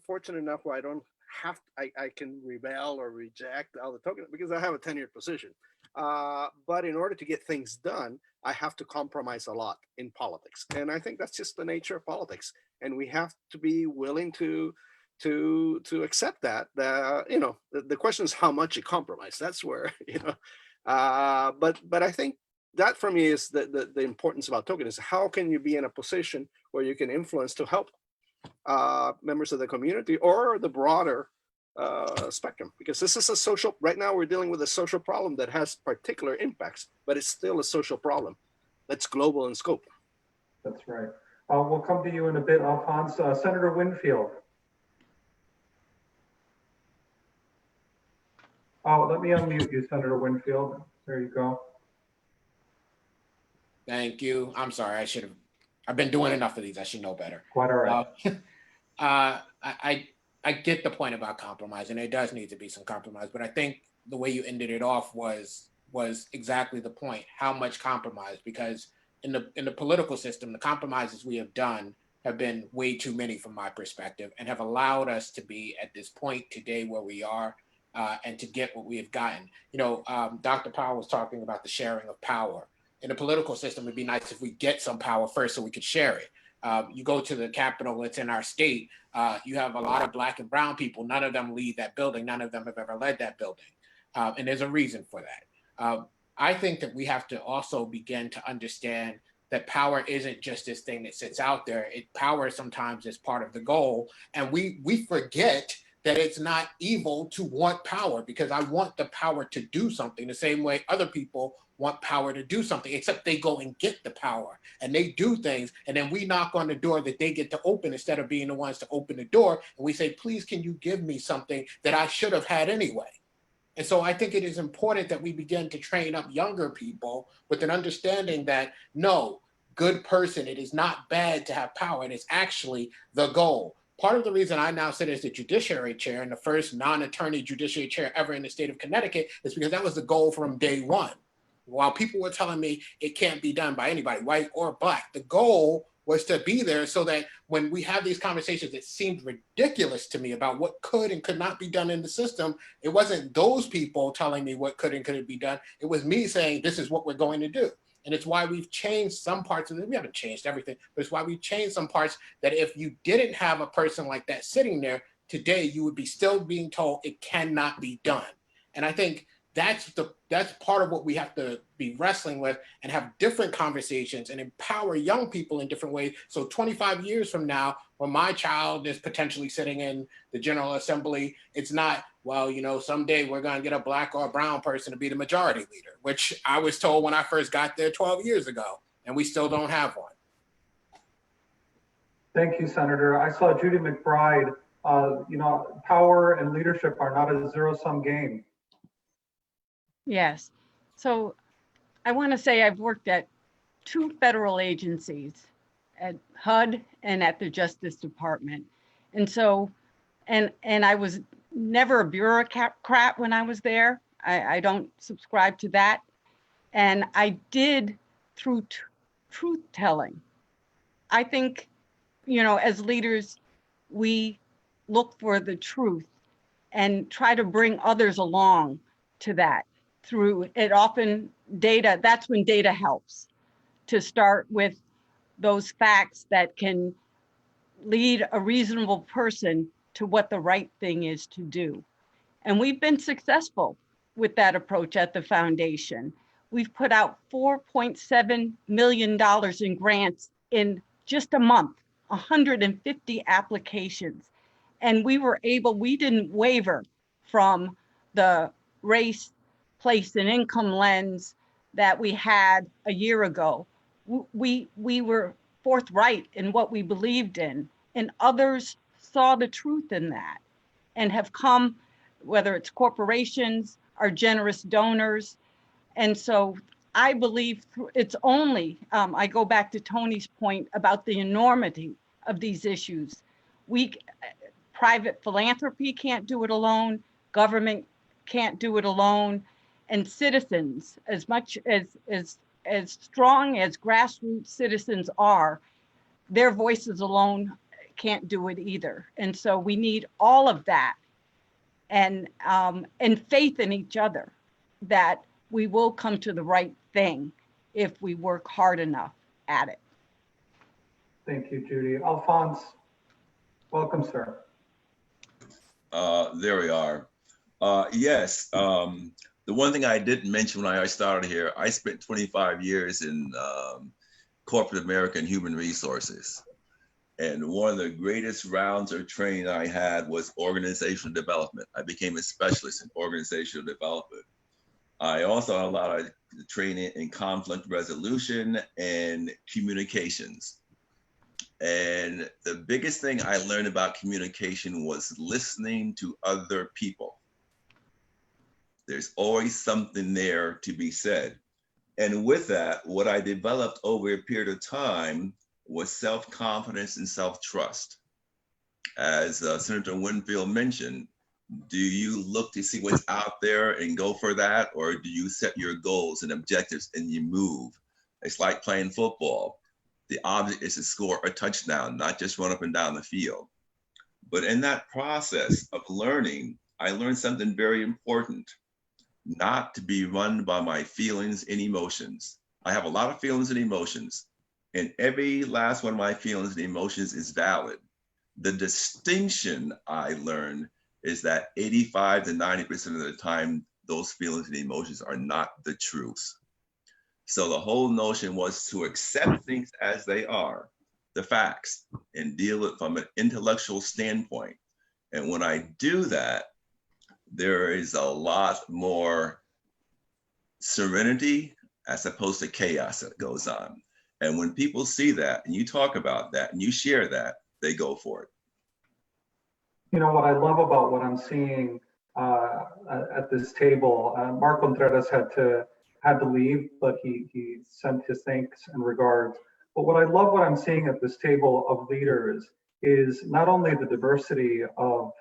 fortunate enough where I don't have, I can rebel or reject all the tokens because I have a tenured position. But in order to get things done, I have to compromise a lot in politics. And I think that's just the nature of politics. And we have to be willing to accept that. The question is how much you compromise. That's where, but I think that for me is the importance about tokenism. How can you be in a position where you can influence to help members of the community or the broader spectrum? Because this is a social, right now we're dealing with a social problem that has particular impacts, but it's still a social problem that's global in scope. That's right. We'll come to you in a bit, Alphonse. Senator Winfield. Oh, let me unmute you, Senator Winfield. There you go. Thank you. I'm sorry. I've been doing enough of these. I should know better. Quite all right. I get the point about compromise, and there does need to be some compromise, but I think the way you ended it off was exactly the point. How much compromise? Because in the political system, the compromises we have done have been way too many from my perspective and have allowed us to be at this point today where we are and to get what we have gotten. Dr. Powell was talking about the sharing of power. In the political system, it'd be nice if we get some power first so we could share it. You go to the Capitol, it's in our state, you have a lot of Black and brown people. None of them lead that building. None of them have ever led that building. And there's a reason for that. I think that we have to also begin to understand that power isn't just this thing that sits out there. Power sometimes is part of the goal. And we forget that it's not evil to want power, because I want the power to do something the same way other people want power to do something, except they go and get the power and they do things. And then we knock on the door that they get to open instead of being the ones to open the door. And we say, please, can you give me something that I should have had anyway? And so I think it is important that we begin to train up younger people with an understanding that, no, good person, it is not bad to have power. And it's actually the goal. Part of the reason I now sit as the judiciary chair and the first non-attorney judiciary chair ever in the state of Connecticut is because that was the goal from day one. While people were telling me it can't be done by anybody, white or Black, the goal was to be there so that when we have these conversations, it seemed ridiculous to me about what could and could not be done in the system. It wasn't those people telling me what could and couldn't be done. It was me saying, this is what we're going to do. And it's why we've changed some parts of it. We haven't changed everything, but it's why we've changed some parts that if you didn't have a person like that sitting there today, you would be still being told it cannot be done. And I think that's part of what we have to be wrestling with and have different conversations and empower young people in different ways. So 25 years from now, when my child is potentially sitting in the General Assembly, it's not, well, someday we're going to get a Black or a brown person to be the majority leader, which I was told when I first got there 12 years ago, and we still don't have one. Thank you, Senator. I saw Judy McBride. Power and leadership are not a zero-sum game. Yes. So I want to say I've worked at 2 federal agencies, at HUD and at the Justice Department. And so, and I was never a bureaucrat when I was there. I don't subscribe to that. And I did through truth telling. I think, as leaders, we look for the truth and try to bring others along to that. Through it, often data, that's when data helps to start with those facts that can lead a reasonable person to what the right thing is to do. And we've been successful with that approach at the foundation. We've put out $4.7 million in grants in just a month, 150 applications. And we didn't waver from the race, place, and income lens that we had a year ago. We were forthright in what we believed in, and others saw the truth in that and have come, whether it's corporations or generous donors. And so I believe it's only, I go back to Tony's point about the enormity of these issues. Private philanthropy can't do it alone, government can't do it alone, and citizens, as much as strong as grassroots citizens are, their voices alone can't do it either. And so we need all of that, and faith in each other that we will come to the right thing if we work hard enough at it. Thank you, Judy. Alphonse, welcome, sir. There we are. Yes, the one thing I didn't mention when I started here, I spent 25 years in corporate America and human resources. And one of the greatest rounds of training I had was organizational development. I became a specialist in organizational development. I also had a lot of training in conflict resolution and communications. And the biggest thing I learned about communication was listening to other people. There's always something there to be said. And with that, what I developed over a period of time was self-confidence and self-trust. As Senator Winfield mentioned, do you look to see what's out there and go for that? Or do you set your goals and objectives and you move? It's like playing football. The object is to score a touchdown, not just run up and down the field. But in that process of learning, I learned something very important, not to be run by my feelings and emotions. I have a lot of feelings and emotions, and every last one of my feelings and emotions is valid. The distinction I learned is that 85 to 90% of the time, those feelings and emotions are not the truth. So the whole notion was to accept things as they are, the facts, and deal with it from an intellectual standpoint. And when I do that, there is a lot more serenity as opposed to chaos that goes on. And when people see that and you talk about that and you share that, they go for it. You know, what I love about what I'm seeing at this table, Mark Contreras had to leave, but he sent his thanks and regards. But what I'm seeing at this table of leaders is not only the diversity of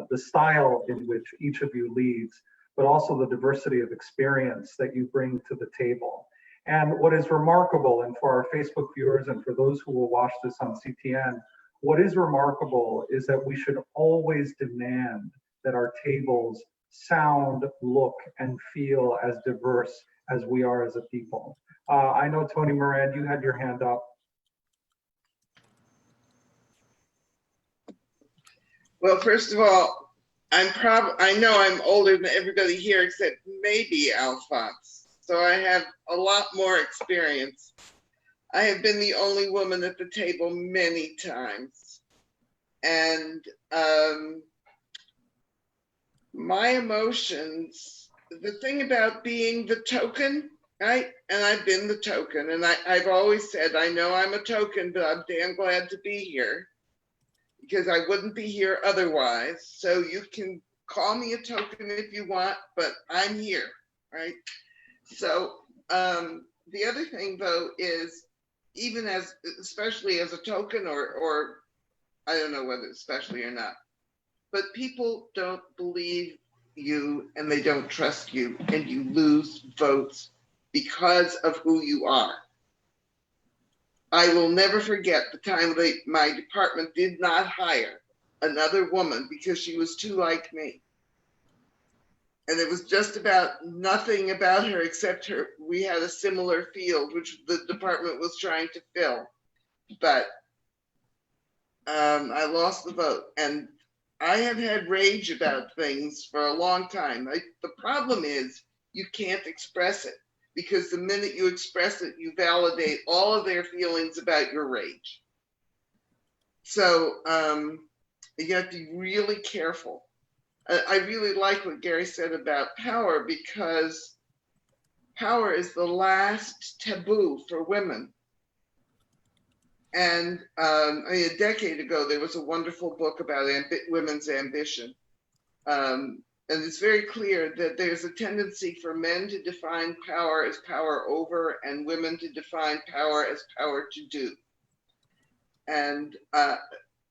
the style in which each of you leads, but also the diversity of experience that you bring to the table. And what is remarkable, and for our Facebook viewers and for those who will watch this on CTN, what is remarkable is that we should always demand that our tables sound, look, and feel as diverse as we are as a people. I know, Tony Moran, you had your hand up. Well, first of all, I know I'm older than everybody here except maybe Alphonse. So I have a lot more experience. I have been the only woman at the table many times. And my emotions, the thing about being the token, right? And I've been the token, and I've always said, I know I'm a token, but I'm damn glad to be here because I wouldn't be here otherwise. So you can call me a token if you want, but I'm here, right? So the other thing though is, even especially as a token, or I don't know whether especially or not, but people don't believe you and they don't trust you, and you lose votes because of who you are. I will never forget the time my department did not hire another woman because she was too like me. And it was just about nothing about her except we had a similar field, which the department was trying to fill. But I lost the vote. And I have had rage about things for a long time. The problem is you can't express it, because the minute you express it, you validate all of their feelings about your rage. So you have to be really careful. I really like what Gary said about power, because power is the last taboo for women. And a decade ago, there was a wonderful book about women's ambition. And it's very clear that there's a tendency for men to define power as power over and women to define power as power to do. And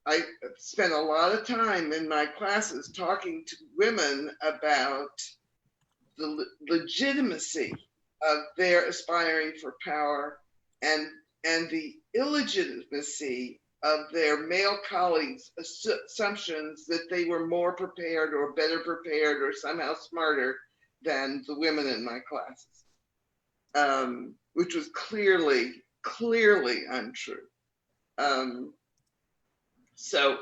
I spent a lot of time in my classes talking to women about the legitimacy of their aspiring for power and the illegitimacy of their male colleagues' assumptions that they were more prepared or better prepared or somehow smarter than the women in my classes, which was clearly untrue. So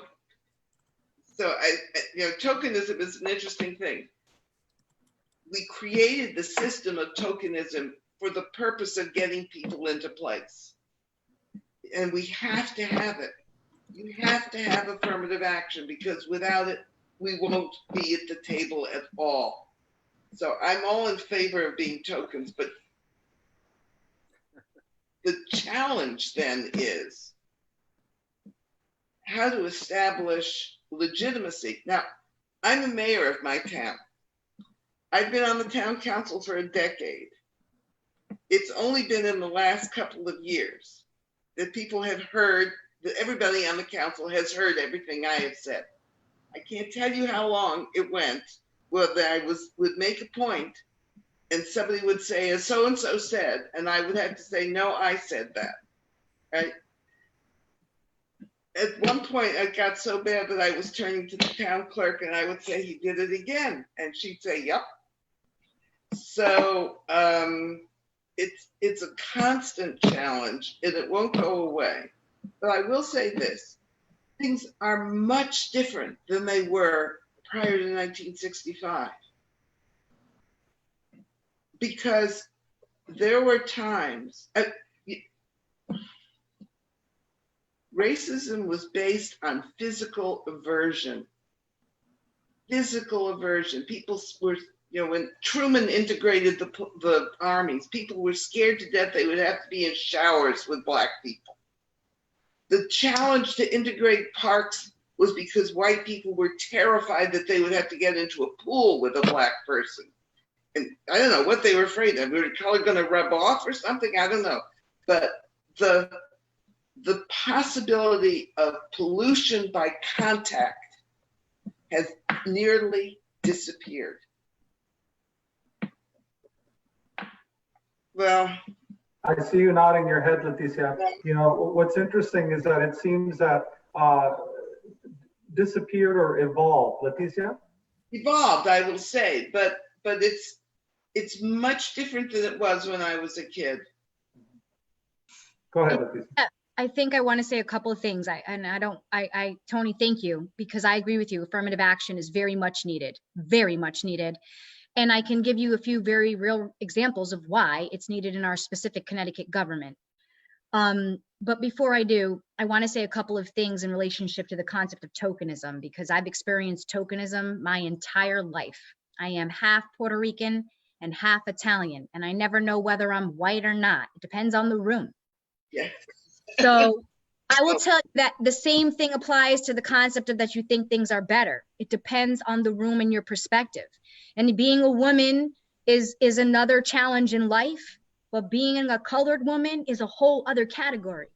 I, tokenism is an interesting thing. We created the system of tokenism for the purpose of getting people into place. And we have to have it. You have to have affirmative action because without it, we won't be at the table at all. So I'm all in favor of being tokens, but the challenge then is how to establish legitimacy. Now, I'm the mayor of my town. I've been on the town council for a decade. It's only been in the last couple of years that people have heard, that everybody on the council has heard everything I have said. I can't tell you how long it went where I would make a point and somebody would say, as so-and-so said, and I would have to say, no, I said that, right? At one point, it got so bad that I was turning to the town clerk and I would say, he did it again. And she'd say, yep. So it's a constant challenge and it won't go away. But I will say this, things are much different than they were prior to 1965. Because there were times, racism was based on physical aversion. Physical aversion. People were, when Truman integrated the armies, people were scared to death they would have to be in showers with Black people. The challenge to integrate parks was because white people were terrified that they would have to get into a pool with a Black person. And I don't know what they were afraid of. Were the color going to rub off or something? I don't know. But the possibility of pollution by contact has nearly disappeared. Well, I see you nodding your head, Leticia. What's interesting is that it seems that disappeared or evolved. Leticia? Evolved, I will say, but it's much different than it was when I was a kid. Go ahead, Leticia. I think I want to say a couple of things. Tony, thank you, because I agree with you. Affirmative action is very much needed, very much needed. And I can give you a few very real examples of why it's needed in our specific Connecticut government. But before I do, I want to say a couple of things in relationship to the concept of tokenism, because I've experienced tokenism my entire life. I am half Puerto Rican and half Italian, and I never know whether I'm white or not. It depends on the room. Yeah. So I will tell you that the same thing applies to the concept of that you think things are better. It depends on the room and your perspective. And being a woman is another challenge in life, but being a colored woman is a whole other category.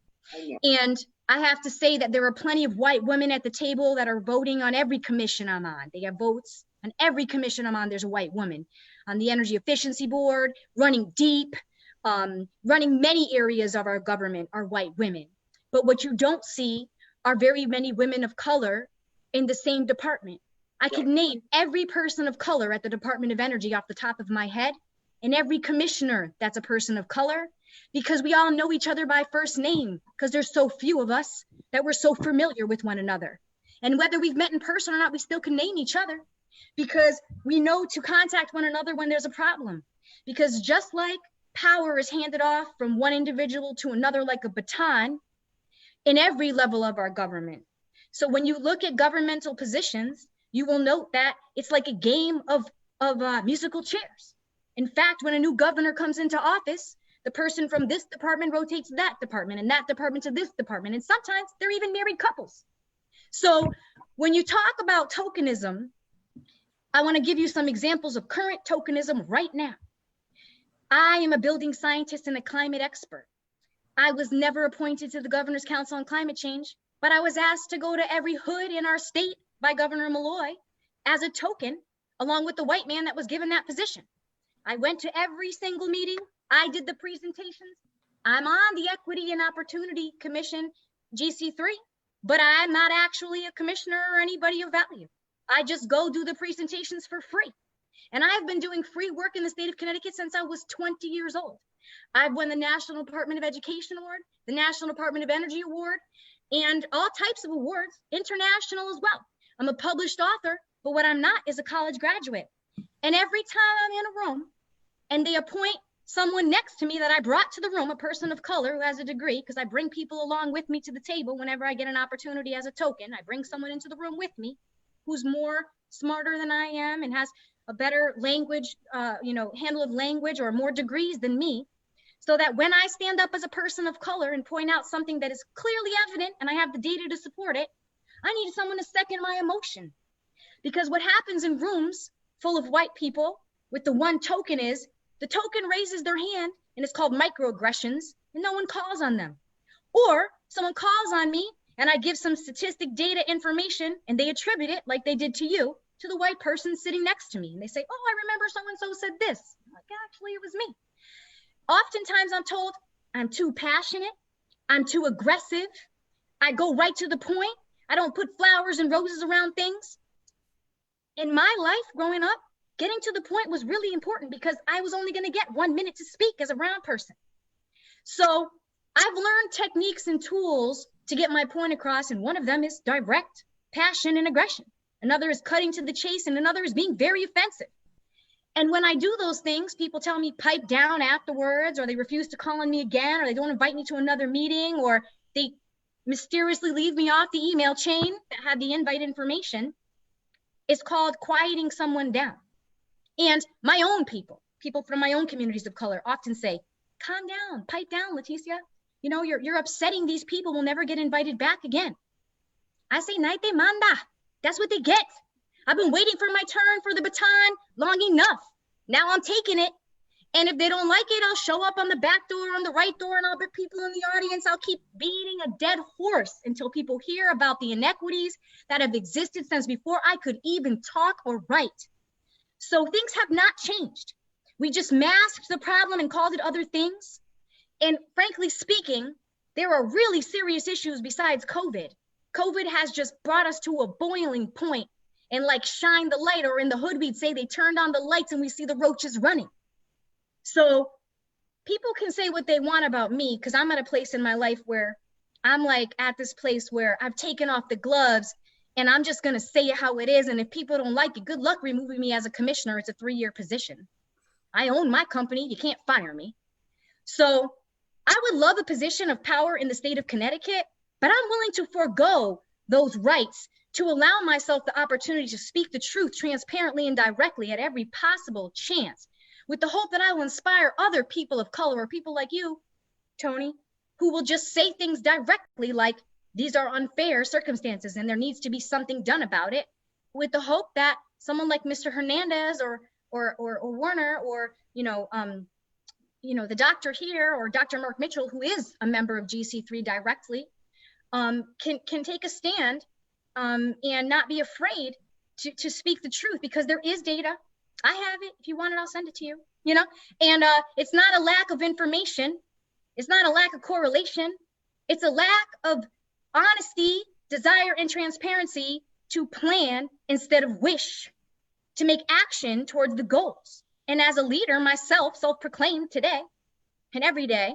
And I have to say that there are plenty of white women at the table that are voting on every commission I'm on. They have votes on every commission I'm on. There's a white woman on the Energy Efficiency Board, running deep, running many areas of our government are white women. But what you don't see are very many women of color in the same department. I could name every person of color at the Department of Energy off the top of my head, and every commissioner that's a person of color, because we all know each other by first name, because there's so few of us that we're so familiar with one another. And whether we've met in person or not, we still can name each other because we know to contact one another when there's a problem. Because just like power is handed off from one individual to another like a baton in every level of our government. So when you look at governmental positions, you will note that it's like a game of musical chairs. In fact, when a new governor comes into office, the person from this department rotates that department and that department to this department. And sometimes they're even married couples. So when you talk about tokenism, I want to give you some examples of current tokenism right now. I am a building scientist and a climate expert. I was never appointed to the Governor's Council on Climate Change, but I was asked to go to every hood in our state by Governor Malloy as a token, along with the white man that was given that position. I went to every single meeting. I did the presentations. I'm on the Equity and Opportunity Commission, GC3, but I'm not actually a commissioner or anybody of value. I just go do the presentations for free. And I've been doing free work in the state of Connecticut since I was 20 years old. I've won the National Department of Education Award, the National Department of Energy Award, and all types of awards, international as well. I'm a published author, but what I'm not is a college graduate. And every time I'm in a room and they appoint someone next to me that I brought to the room, a person of color who has a degree, because I bring people along with me to the table whenever I get an opportunity as a token, I bring someone into the room with me who's more smarter than I am and has a better language, handle of language or more degrees than me, so that when I stand up as a person of color and point out something that is clearly evident and I have the data to support it, I need someone to second my emotion. Because what happens in rooms full of white people with the one token is the token raises their hand and it's called microaggressions and no one calls on them. Or someone calls on me and I give some statistic data information and they attribute it like they did to you to the white person sitting next to me. And they say, oh, I remember so-and-so said this. I'm like, actually, it was me. Oftentimes I'm told I'm too passionate. I'm too aggressive. I go right to the point. I don't put flowers and roses around things. In my life growing up, getting to the point was really important because I was only going to get 1 minute to speak as a brown person. So I've learned techniques and tools to get my point across. And one of them is direct passion and aggression. Another is cutting to the chase, and another is being very offensive. And when I do those things, people tell me pipe down afterwards, or they refuse to call on me again, or they don't invite me to another meeting, or they mysteriously leave me off the email chain that had the invite information. It's called quieting someone down. And my own people from my own communities of color often say, calm down, pipe down, Leticia. You know, you're upsetting these people, will never get invited back again. I say, naite manda. That's what they get. I've been waiting for my turn for the baton long enough. Now I'm taking it. And if they don't like it, I'll show up on the back door, on the right door, and I'll put people in the audience. I'll keep beating a dead horse until people hear about the inequities that have existed since before I could even talk or write. So things have not changed. We just masked the problem and called it other things. And frankly speaking, there are really serious issues besides COVID. COVID has just brought us to a boiling point and like shine the light, or in the hood, we'd say they turned on the lights and we see the roaches running. So people can say what they want about me because I'm at a place in my life where I'm like at this place where I've taken off the gloves and I'm just going to say it how it is. And if people don't like it, good luck removing me as a commissioner. It's a 3-year position. I own my company. You can't fire me. So I would love a position of power in the state of Connecticut, but I'm willing to forego those rights to allow myself the opportunity to speak the truth transparently and directly at every possible chance, with the hope that I will inspire other people of color or people like you, Tony, who will just say things directly like, these are unfair circumstances and there needs to be something done about it, with the hope that someone like Mr. Hernandez or Warner or, the doctor here or Dr. Mark Mitchell, who is a member of GC3 directly, can take a stand and not be afraid to speak the truth, because there is data. I have it. If you want it, I'll send it to you, and it's not a lack of information. It's not a lack of correlation. It's a lack of honesty, desire, and transparency to plan instead of wish, to make action towards the goals. And as a leader myself, self-proclaimed today and every day,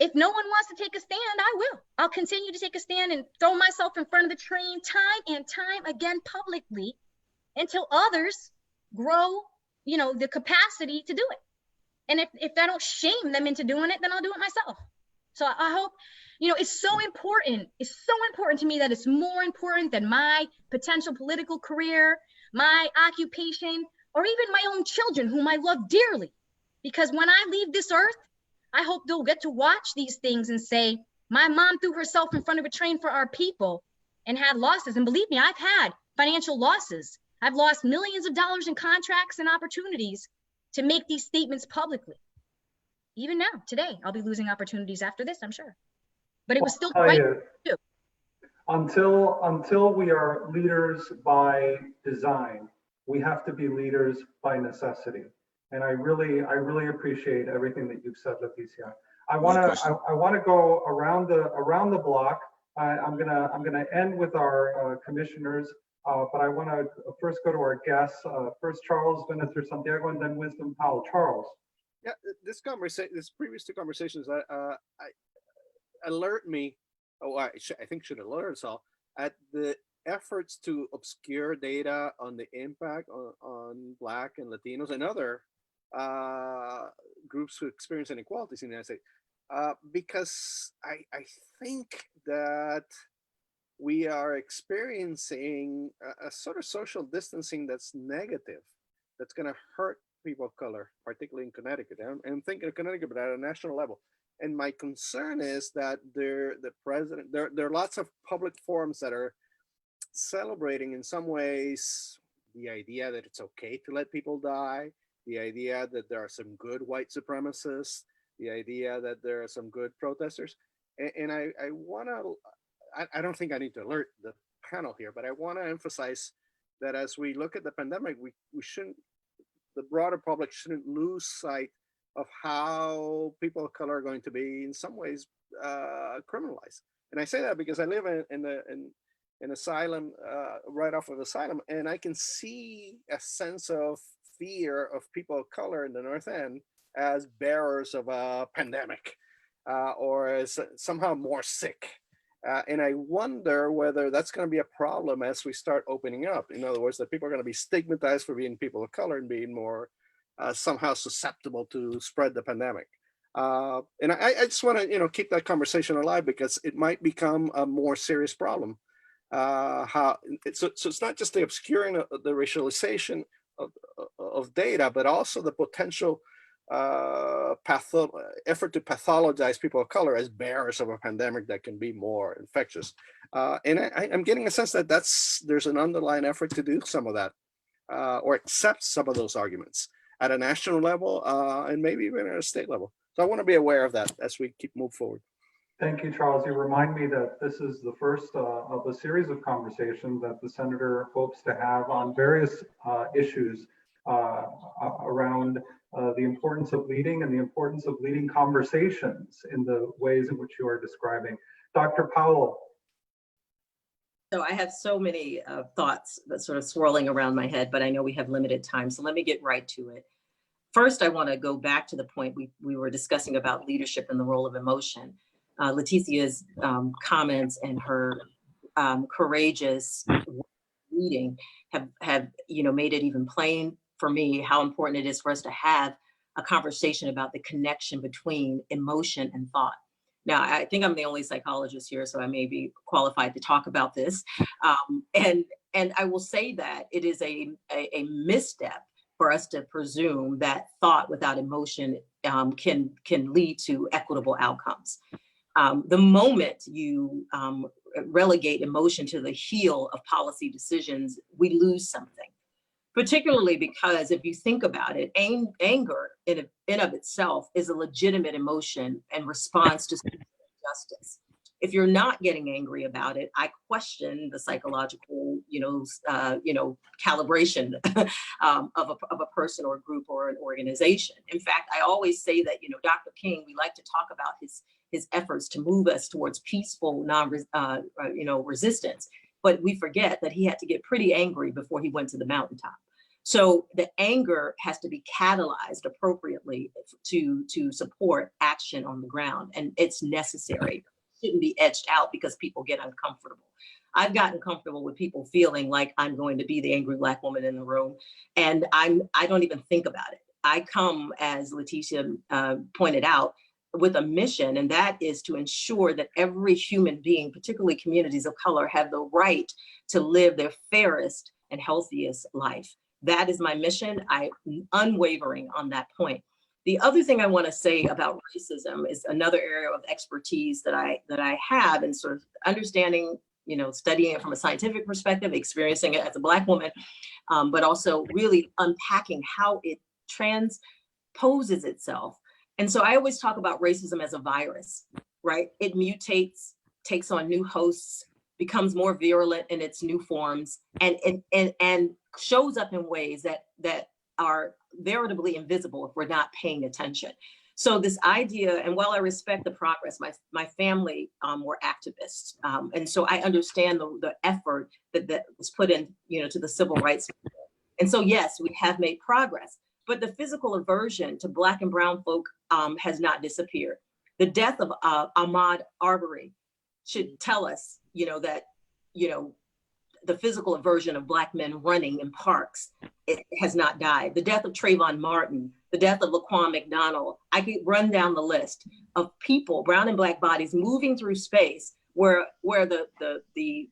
if no one wants to take a stand, I will. I'll continue to take a stand and throw myself in front of the train time and time again publicly until others grow, the capacity to do it. And if I don't shame them into doing it, then I'll do it myself. So I hope, it's so important. It's so important to me that it's more important than my potential political career, my occupation, or even my own children, whom I love dearly. Because when I leave this earth, I hope they'll get to watch these things and say, my mom threw herself in front of a train for our people and had losses. And believe me, I've had financial losses. I've lost millions of dollars in contracts and opportunities to make these statements publicly. Even now, today, I'll be losing opportunities after this, I'm sure. But it was still I'll tell right you, to do. until we are leaders by design, we have to be leaders by necessity. And I really appreciate everything that you've said, Leticia. I want to go around the block. I'm gonna end with our commissioners, but I want to first go to our guests. First, Charles Benitez Santiago, and then Wisdom Powell. Charles. Yeah, this previous two conversations, alert me. Oh, I think should alert us all at the efforts to obscure data on the impact on Black and Latinos and other groups who experience inequalities in the United States. Because I think that we are experiencing a sort of social distancing that's negative, that's going to hurt people of color, particularly in Connecticut. I'm thinking of Connecticut, but at a national level. And my concern is that there are lots of public forums that are celebrating in some ways the idea that it's okay to let people die, the idea that there are some good white supremacists, the idea that there are some good protesters. And I want to, I don't think I need to alert the panel here, but I want to emphasize that as we look at the pandemic, we shouldn't, the broader public shouldn't lose sight of how people of color are going to be in some ways criminalized. And I say that because I live in asylum, right off of asylum, and I can see a sense of fear of people of color in the North End as bearers of a pandemic or as somehow more sick. And I wonder whether that's going to be a problem as we start opening up. In other words, that people are going to be stigmatized for being people of color and being more somehow susceptible to spread the pandemic. And I just want to, keep that conversation alive because it might become a more serious problem. So it's not just the obscuring of the racialization of data, but also the potential effort to pathologize people of color as bearers of a pandemic that can be more infectious. And I'm getting a sense that there's an underlying effort to do some of that or accept some of those arguments at a national level and maybe even at a state level. So I want to be aware of that as we move forward. Thank you, Charles. You remind me that this is the first of a series of conversations that the Senator hopes to have on various issues around the importance of leading and the importance of leading conversations in the ways in which you are describing. Dr. Powell. So I have so many thoughts that sort of swirling around my head, but I know we have limited time. So let me get right to it. First, I want to go back to the point we were discussing about leadership and the role of emotion. Leticia's comments and her courageous leading have made it even plain for me how important it is for us to have a conversation about the connection between emotion and thought. Now, I think I'm the only psychologist here, so I may be qualified to talk about this. And I will say that it is a misstep for us to presume that thought without emotion can lead to equitable outcomes. The moment you relegate emotion to the heel of policy decisions, we lose something. Particularly because if you think about it, anger in of itself is a legitimate emotion and response to justice. If you're not getting angry about it, I question the psychological, calibration of a person or a group or an organization. In fact, I always say that, Dr. King, we like to talk about his efforts to move us towards peaceful resistance. But we forget that he had to get pretty angry before he went to the mountaintop. So the anger has to be catalyzed appropriately to support action on the ground, and it's necessary. It shouldn't be edged out because people get uncomfortable. I've gotten comfortable with people feeling like I'm going to be the angry Black woman in the room, and I don't even think about it. I come, as Leticia pointed out, with a mission, and that is to ensure that every human being, particularly communities of color, have the right to live their fairest and healthiest life. That is my mission. I'm unwavering on that point. The other thing I want to say about racism is another area of expertise that I have in sort of understanding, studying it from a scientific perspective, experiencing it as a Black woman, but also really unpacking how it transposes itself. And so I always talk about racism as a virus, right? It mutates, takes on new hosts, becomes more virulent in its new forms, and shows up in ways that are veritably invisible if we're not paying attention. So this idea, and while I respect the progress, my family were activists. And so I understand the effort that was put in, to the civil rights movement. And so yes, we have made progress, but the physical aversion to Black and brown folk has not disappeared. The death of Ahmaud Arbery should tell us, that, the physical aversion of Black men running in parks, it has not died. The death of Trayvon Martin, the death of Laquan McDonald. I could run down the list of people, brown and Black bodies, moving through space where the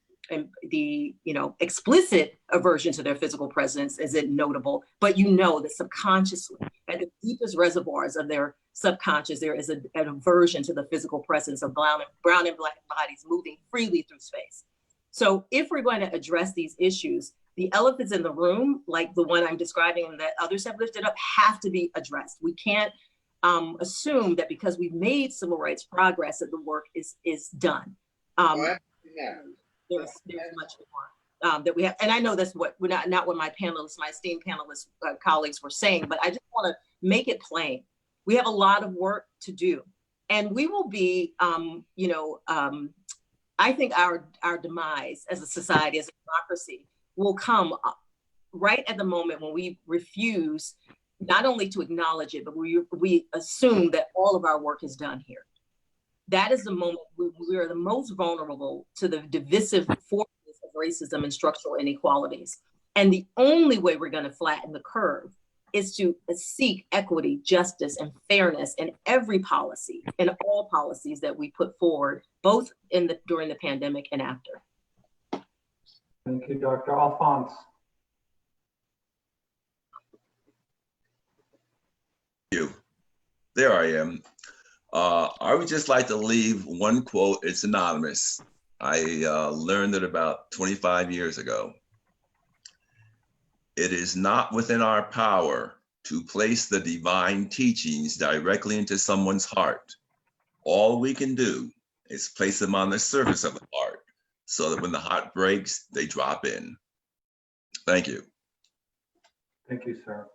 explicit aversion to their physical presence isn't notable, but that subconsciously, at the deepest reservoirs of their subconscious, there is an aversion to the physical presence of brown and Black bodies moving freely through space. So if we're going to address these issues, the elephants in the room, like the one I'm describing and that others have lifted up, have to be addressed. We can't assume that because we've made civil rights progress that the work is done. There's much more that we have, and I know that's what not what my esteemed panelists colleagues were saying, but I just want to make it plain. We have a lot of work to do, and we will be, I think our demise as a society, as a democracy, will come right at the moment when we refuse not only to acknowledge it, but we assume that all of our work is done here. That is the moment we are the most vulnerable to the divisive forces of racism and structural inequalities. And the only way we're going to flatten the curve is to seek equity, justice, and fairness in every policy, in all policies that we put forward, both during the pandemic and after. Thank you, Dr. Alphonse. Thank you. There I am. I would just like to leave one quote. It's anonymous. I learned it about 25 years ago. It is not within our power to place the divine teachings directly into someone's heart. All we can do is place them on the surface of the heart so that when the heart breaks, they drop in. Thank you. Thank you, sir.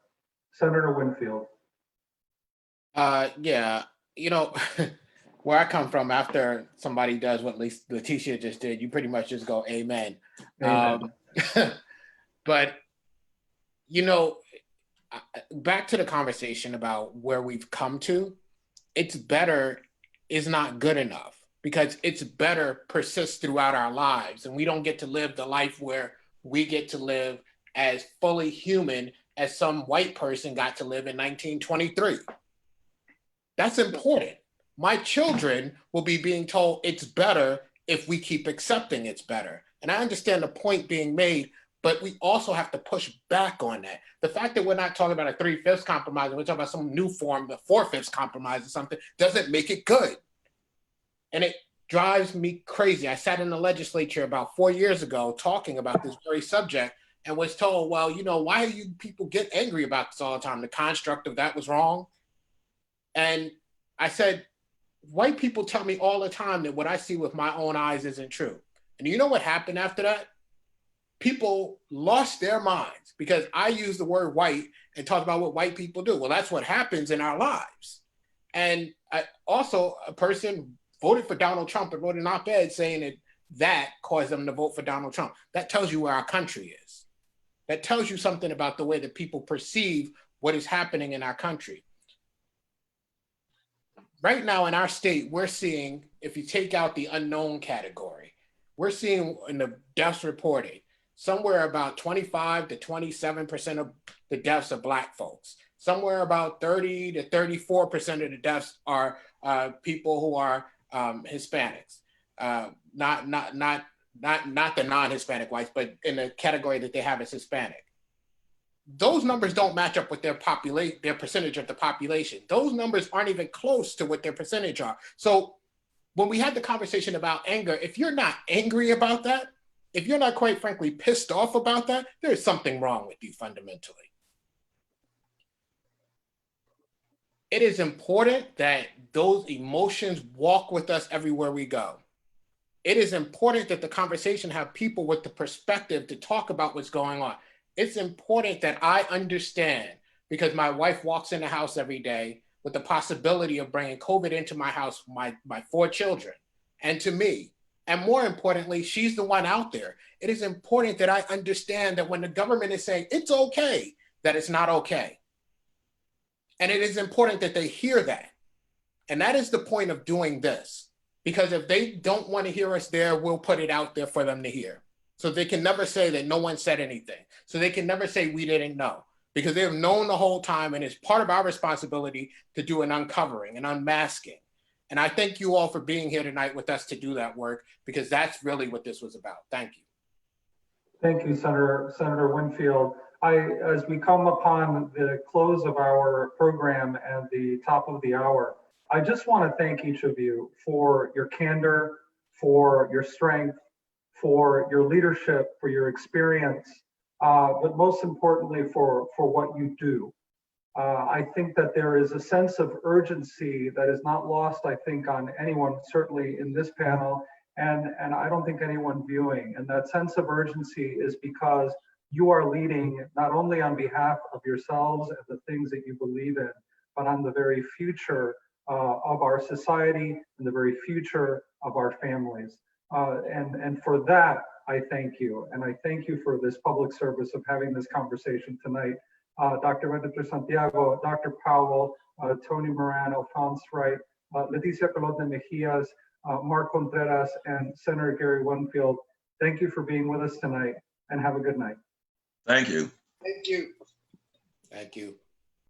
Senator Winfield. Yeah, where I come from, after somebody does what Leticia just did, you pretty much just go, amen. Amen. But, back to the conversation about where we've come to, it's better is not good enough, because it's better persists throughout our lives. And we don't get to live the life where we get to live as fully human as some white person got to live in 1923. That's important. My children will be being told it's better if we keep accepting it's better. And I understand the point being made, but we also have to push back on that. The fact that we're not talking about a 3/5 compromise, and we're talking about some new form, the 4/5 compromise or something, doesn't make it good. And it drives me crazy. I sat in the legislature about 4 years ago talking about this very subject and was told, well, why do you people get angry about this all the time? The construct of that was wrong. And I said, white people tell me all the time that what I see with my own eyes isn't true. And you know what happened after that? People lost their minds because I used the word white and talked about what white people do. Well, that's what happens in our lives. And also a person voted for Donald Trump and wrote an op-ed saying that caused them to vote for Donald Trump. That tells you where our country is. That tells you something about the way that people perceive what is happening in our country. Right now in our state, we're seeing, if you take out the unknown category, we're seeing in the deaths reported, somewhere about 25 to 27% of the deaths are Black folks. Somewhere about 30 to 34% of the deaths are people who are Hispanics, not the non-Hispanic whites, but in the category that they have as Hispanic. Those numbers don't match up with their percentage of the population. Those numbers aren't even close to what their percentage are. So when we had the conversation about anger, if you're not angry about that, if you're not quite frankly pissed off about that, there's something wrong with you fundamentally. It is important that those emotions walk with us everywhere we go. It is important that the conversation have people with the perspective to talk about what's going on. It's important that I understand, because my wife walks in the house every day with the possibility of bringing COVID into my house, my 4 children, and to me. And more importantly, she's the one out there. It is important that I understand that when the government is saying it's okay, that it's not okay. And it is important that they hear that. And that is the point of doing this. Because if they don't want to hear us there, we'll put it out there for them to hear. So they can never say that no one said anything. So they can never say we didn't know. Because they've known the whole time, and it's part of our responsibility to do an uncovering, an unmasking. And I thank you all for being here tonight with us to do that work, because that's really what this was about. Thank you. Thank you, Senator Winfield. As we come upon the close of our program and the top of the hour, I just want to thank each of you for your candor, for your strength, for your leadership, for your experience, but most importantly for what you do. I think that there is a sense of urgency that is not lost, I think, on anyone, certainly in this panel, and I don't think anyone viewing. And that sense of urgency is because you are leading not only on behalf of yourselves and the things that you believe in, but on the very future of our society and the very future of our families. And for that, I thank you. And I thank you for this public service of having this conversation tonight. Dr. Benedicto Santiago, Dr. Powell, Tony Moran, Alphonse Wright, Leticia Pelota Mejias, Mark Contreras, and Senator Gary Winfield. Thank you for being with us tonight, and have a good night. Thank you. Thank you. Thank you.